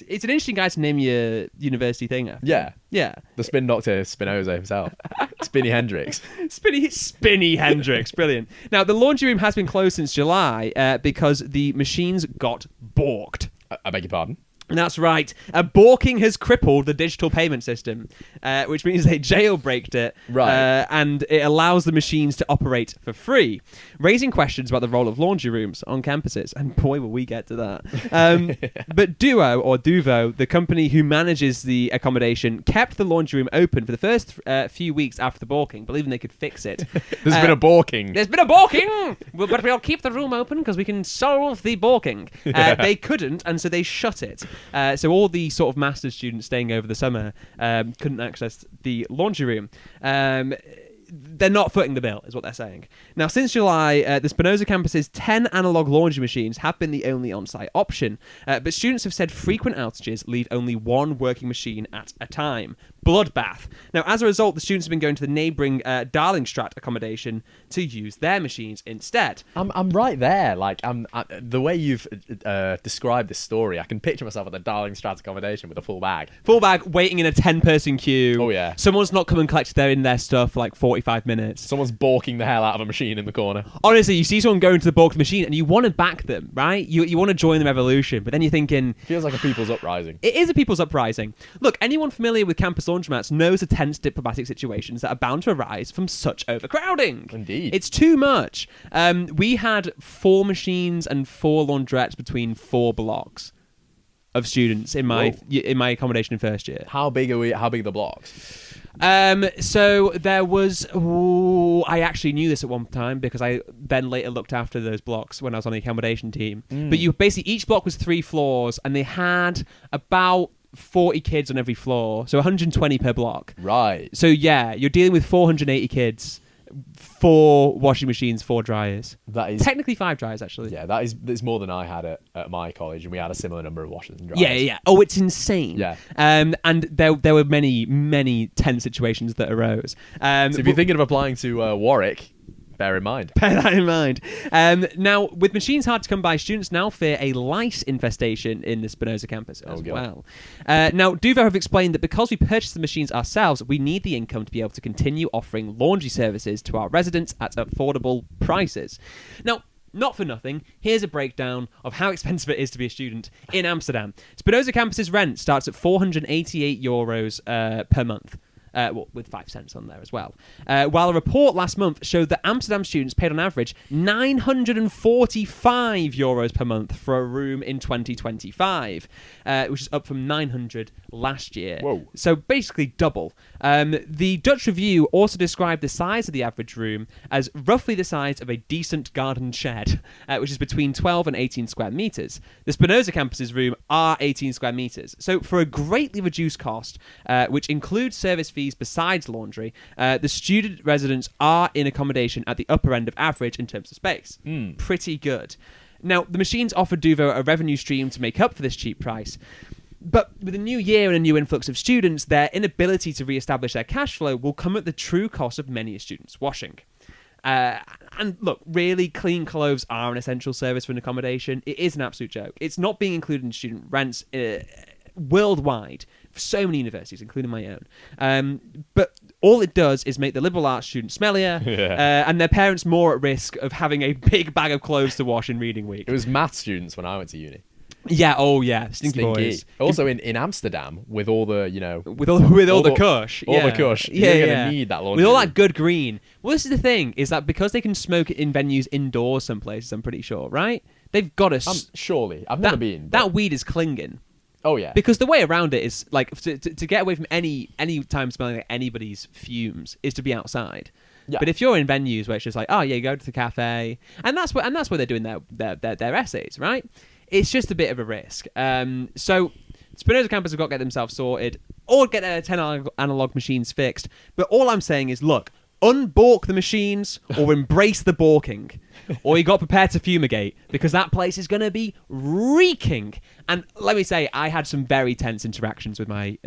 It's an interesting guy to name your university thing after. Yeah. The spin doctor Spinoza himself. Spinny Hendrix. Spinny Hendrix. Brilliant. Now, the laundry room has been closed since July because the machines got balked. I beg your pardon? And that's right. Balking has crippled the digital payment system, which means they jailbreaked it. Right. And it allows the machines to operate for free, raising questions about the role of laundry rooms on campuses. And boy, will we get to that. But Duvo, the company who manages the accommodation, kept the laundry room open for the first few weeks after the balking, believing they could fix it. There's been a balking. There's been a balking! But we'll keep the room open because we can solve the balking. They couldn't, and so they shut it. So all the sort of master's students staying over the summer couldn't access the laundry room. They're not footing the bill, is what they're saying. Now, since July, the Spinoza campus's 10 analog laundry machines have been the only on-site option, but students have said frequent outages leave only one working machine at a time. Bloodbath. Now, as a result, the students have been going to the neighbouring Darlingstraat accommodation to use their machines instead. I'm right there. Like, the way you've described this story, I can picture myself at the Darlingstraat accommodation with a full bag. Full bag, waiting in a 10-person queue. Oh, yeah. Someone's not come and collected their stuff for like 40 45 minutes. Someone's balking the hell out of a machine in the corner. Honestly, you see someone going to the balk machine and you want to back them, right? You want to join the revolution, but then you're thinking... Feels like a people's uprising. It is a people's uprising. Look, anyone familiar with campus laundromats knows the tense diplomatic situations that are bound to arise from such overcrowding. Indeed. It's too much. We had 4 machines and 4 laundrettes between 4 blocks of students in my accommodation in first year. How big are the blocks? So there was... I actually knew this at one time because I then later looked after those blocks when I was on the accommodation team. But you basically... Each block was 3 floors and they had about 40 kids on every floor. So 120 per block. Right. So yeah, you're dealing with 480 kids, 4 washing machines, 4 dryers. That is... Technically 5 dryers, actually. Yeah, that's more than I had at my college, and we had a similar number of washers and dryers. Yeah. Oh, it's insane. Yeah. And there were many tense situations that arose. So if you're thinking of applying to Warwick, bear in mind. Bear that in mind. Now, with machines hard to come by, students now fear a lice infestation in the Spinoza campus as well. Now, Duvo have explained that because we purchase the machines ourselves, we need the income to be able to continue offering laundry services to our residents at affordable prices. Now, not for nothing, here's a breakdown of how expensive it is to be a student in Amsterdam. Spinoza campus's rent starts at €488 per month. With 5 cents on there as well. While a report last month showed that Amsterdam students paid on average €945 per month for a room in 2025, which is up from 900 last year. Whoa. So basically double. The Dutch Review also described the size of the average room as roughly the size of a decent garden shed, which is between 12 and 18 square meters. The Spinoza campus's room are 18 square meters. So for a greatly reduced cost, which includes service fees besides laundry, the student residents are in accommodation at the upper end of average in terms of space. Pretty good. Now, the machines offer Duvo a revenue stream to make up for this cheap price. But with a new year and a new influx of students, their inability to re-establish their cash flow will come at the true cost of many students' washing. And look, really, clean clothes are an essential service for an accommodation. It is an absolute joke. It's not being included in student rents worldwide for so many universities, including my own. But all it does is make the liberal arts students smellier and their parents more at risk of having a big bag of clothes to wash in reading week. It was math students when I went to uni. Yeah, stinky boys. Also in Amsterdam with all the, with all the kush. The kush. You're going to need that laundry. With all that good green. Well, this is the thing, is that because they can smoke it in venues indoors some places, I'm pretty sure, right? They've got to... surely. I've never been. That weed is clinging. Oh, yeah. Because the way around it is, like, to get away from any time smelling like anybody's fumes is to be outside. Yeah. But if you're in venues where it's just like, oh, yeah, you go to the cafe, and that's where they're doing their essays, right? It's just a bit of a risk. So Spinoza campus have got to get themselves sorted or get their 10 analog machines fixed. But all I'm saying is, look, unbalk the machines or embrace the balking. Or you got prepared to fumigate because that place is going to be reeking. And let me say, I had some very tense interactions with my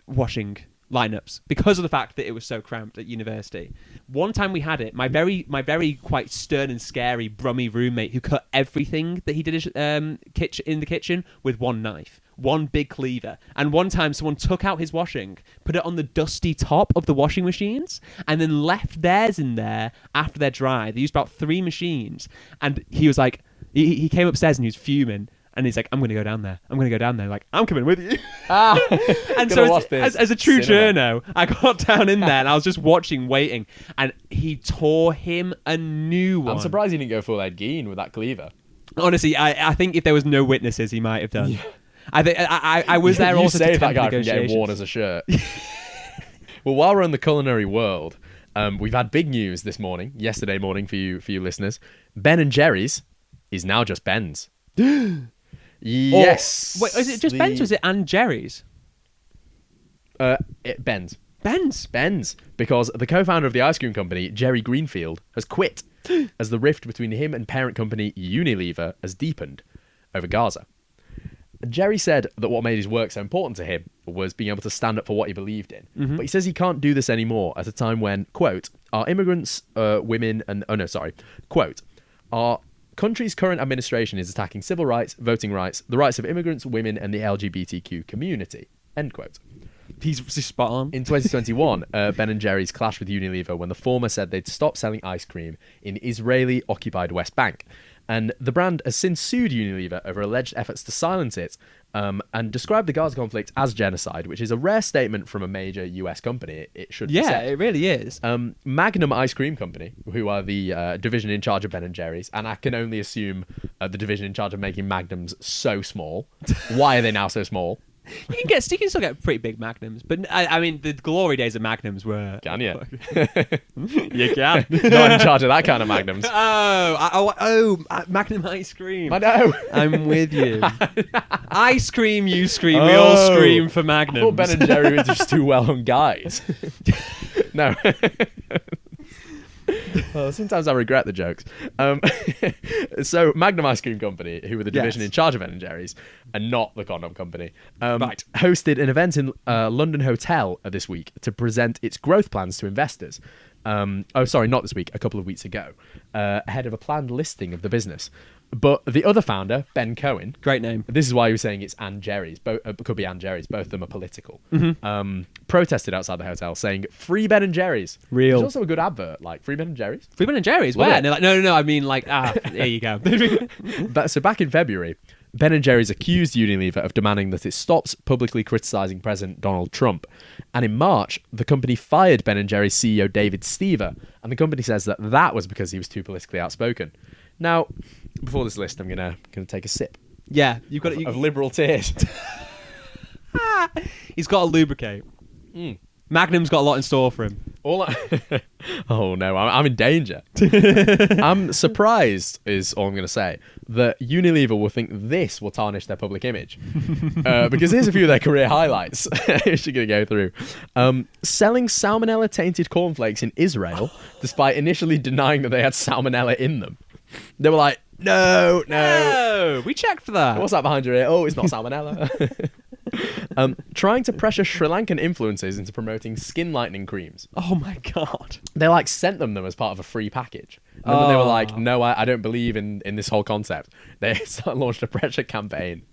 washing lineups because of the fact that it was so cramped at university. One time we had it, my very quite stern and scary brummy roommate who cut everything that he did in the kitchen with one knife, one big cleaver. And one time someone took out his washing, put it on the dusty top of the washing machines, and then left theirs in there after they're dry. They used about 3 machines, and he was like, he came upstairs and he was fuming. And he's like, I'm going to go down there. Like, I'm coming with you. And so as a true journo, I got down in there and I was just watching, waiting. And he tore him a new one. I'm surprised he didn't go full Ed Gein with that cleaver. Honestly, I think if there was no witnesses, he might have done. Yeah. I was there also to save that guy from getting worn as a shirt. Well, while we're in the culinary world, we've had big news yesterday morning for you listeners. Ben & Jerry's is now just Ben's. Yes. Wait, is it just Ben's or is it and Jerry's? Ben's. Ben's? Because the co-founder of the ice cream company, Jerry Greenfield, has quit as the rift between him and parent company Unilever has deepened over Gaza. Jerry said that what made his work so important to him was being able to stand up for what he believed in. Mm-hmm. But he says he can't do this anymore at a time when, quote, our immigrants, women and... quote, our country's current administration is attacking civil rights, voting rights, the rights of immigrants, women, and the LGBTQ community. End quote. He's spot on. In 2021, Ben & Jerry's clashed with Unilever when the former said they'd stop selling ice cream in Israeli-occupied West Bank. And the brand has since sued Unilever over alleged efforts to silence it, and described the Gaza conflict as genocide, which is a rare statement from a major US company, it should be said. Yeah, it really is. Magnum Ice Cream Company, who are the division in charge of Ben & Jerry's, and I can only assume the division in charge of making Magnums so small. Why are they now so small? You can still get pretty big Magnums, but I mean, the glory days of Magnums were. Can you? You can. Not in charge of that kind of Magnums. Magnum ice cream. I know. I'm with you. I scream, you scream. We all scream for Magnums. I thought Ben & Jerry were just two well-hung guys. No. Well, sometimes I regret the jokes. So Magnum Ice Cream Company, who were the division in charge of Ben & Jerry's, and not the condom company, hosted an event in London Hotel this week to present its growth plans to investors. Not this week, a couple of weeks ago, ahead of a planned listing of the business. But the other founder, Ben Cohen, great name. This is why he was saying it's Ann Jerry's. Could be Ann Jerry's. Both of them are political. Protested outside the hotel, saying "Free Ben & Jerry's." Real. There's also a good advert, like "Free Ben & Jerry's." Free Ben & Jerry's. Where? And they're like, no. I mean, like, there you go. So back in February, Ben & Jerry's accused Unilever of demanding that it stops publicly criticising President Donald Trump. And in March, the company fired Ben & Jerry's CEO David Stever, and the company says that was because he was too politically outspoken. Now, before this list, I'm gonna take a sip. Yeah, you've got of liberal tears. He's got to lubricate. Magnum's got a lot in store for him. Oh no, I'm in danger. I'm surprised, is all I'm going to say, that Unilever will think this will tarnish their public image. Because here's a few of their career highlights which you're going to go through. Selling salmonella-tainted cornflakes in Israel, despite initially denying that they had salmonella in them. They were like, no, we checked for that. What's that behind your ear? Oh, it's not salmonella. Trying to pressure Sri Lankan influencers into promoting skin lightening creams. Oh my god. They sent them as part of a free package. And then they were like, no, I don't believe in this whole concept. They launched a pressure campaign.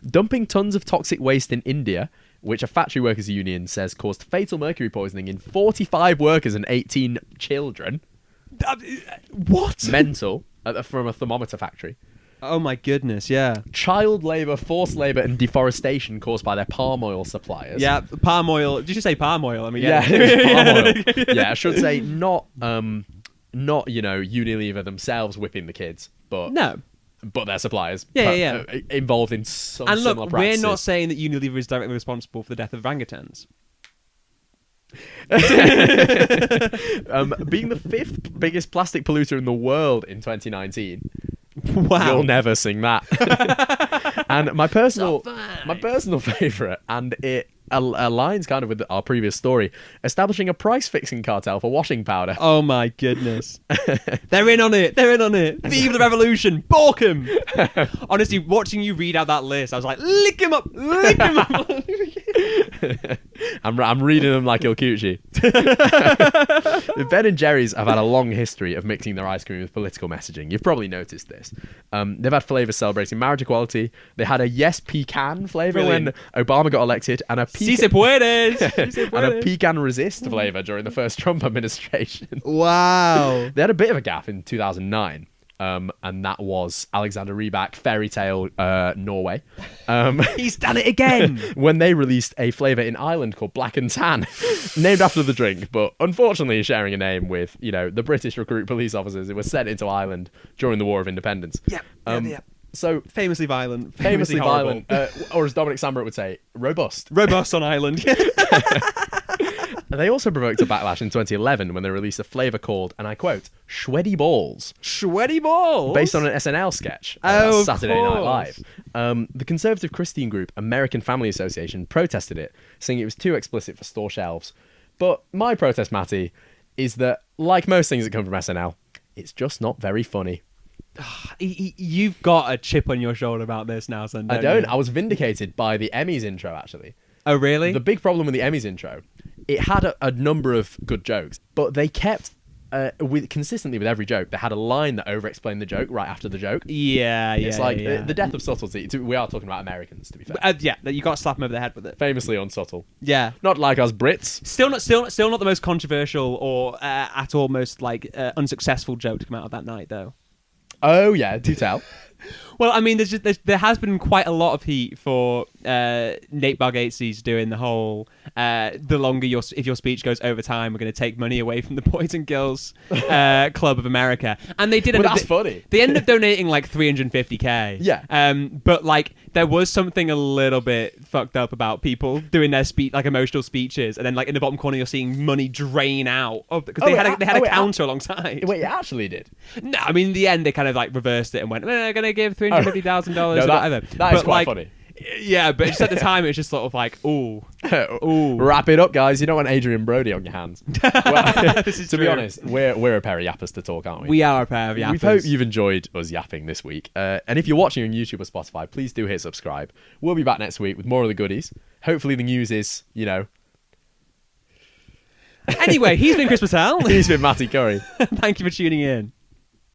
Dumping tons of toxic waste in India, which a factory workers union says caused fatal mercury poisoning in 45 workers and 18 children. What? Mental. From a thermometer factory. Oh my goodness, yeah. Child labour, forced labour and deforestation caused by their palm oil suppliers. Yeah, palm oil. Did you say palm oil? I mean, yeah, it was palm oil. Yeah, I should say not Unilever themselves whipping the kids, but their suppliers. Yeah. Involved in some and similar look, practices. we're not saying that Unilever is directly responsible for the death of orangutans. Being the 5th biggest plastic polluter in the world in 2019. Wow. You'll never sing that. And my personal favourite, and it aligns kind of with our previous story, establishing a price-fixing cartel for washing powder. Oh my goodness. They're in on it. Vive the revolution. Balk 'em. Honestly, watching you read out that list, I was like, lick him up. I'm reading them like Il Cucci. Ben & Jerry's have had a long history of mixing their ice cream with political messaging. You've probably noticed this. They've had flavours celebrating marriage equality. They had a Yes Pecan flavour when Obama got elected, and a Si se puedes. and a pecan resist flavour during the first Trump administration. Wow. They had a bit of a gap in 2009. And that was Alexander Rybak, Fairy Tale, Norway. He's done it again. When they released a flavour in Ireland called Black and Tan, named after the drink, but unfortunately sharing a name with, the British recruit police officers who were sent into Ireland during the War of Independence. Yeah. So famously violent. Famously violent. Or as Dominic Sambrook would say, robust. Robust on Ireland. They also provoked a backlash in 2011 when they released a flavour called, and I quote, Sweaty Balls. Sweaty Balls? Based on an SNL sketch. Saturday Night Live. The conservative Christian group American Family Association protested it, saying it was too explicit for store shelves. But my protest, Matty, is that, like most things that come from SNL, it's just not very funny. You've got a chip on your shoulder about this now, son. I don't. I was vindicated by the Emmys intro, actually. Oh, really? The big problem with the Emmys intro, it had a number of good jokes, but they kept consistently with every joke, they had a line that over-explained the joke right after the joke. It's like the death of subtlety. We are talking about Americans, to be fair. That you got to slap them over the head with it. Famously unsubtle. Yeah, not like us Brits. Still not the most controversial or at all most like unsuccessful joke to come out of that night, though. Oh yeah, do tell. Well, I mean, there has been quite a lot of heat for Nate Bargatze's doing the whole the longer if your speech goes over time, we're going to take money away from the Boys and Girls Club of America, and they did. That's funny. They ended up donating like $350K. Yeah. But like there was something a little bit fucked up about people doing their emotional speeches, and then like in the bottom corner you're seeing money drain out because they had a counter alongside. Wait, it actually did? No, I mean in the end they kind of like reversed it and went, "We're going to give $350,000 or whatever." That is quite funny. Yeah, but just at the time it was just sort of like, ooh. Wrap it up, guys. You don't want Adrian Brody on your hands. Well, to be honest, we're a pair of yappers to talk, aren't we? We are a pair of yappers. We hope you've enjoyed us yapping this week. And if you're watching on YouTube or Spotify, please do hit subscribe. We'll be back next week with more of the goodies. Hopefully the news is, Anyway, he's been Chris Patel. He's been Matty Curry. Thank you for tuning in.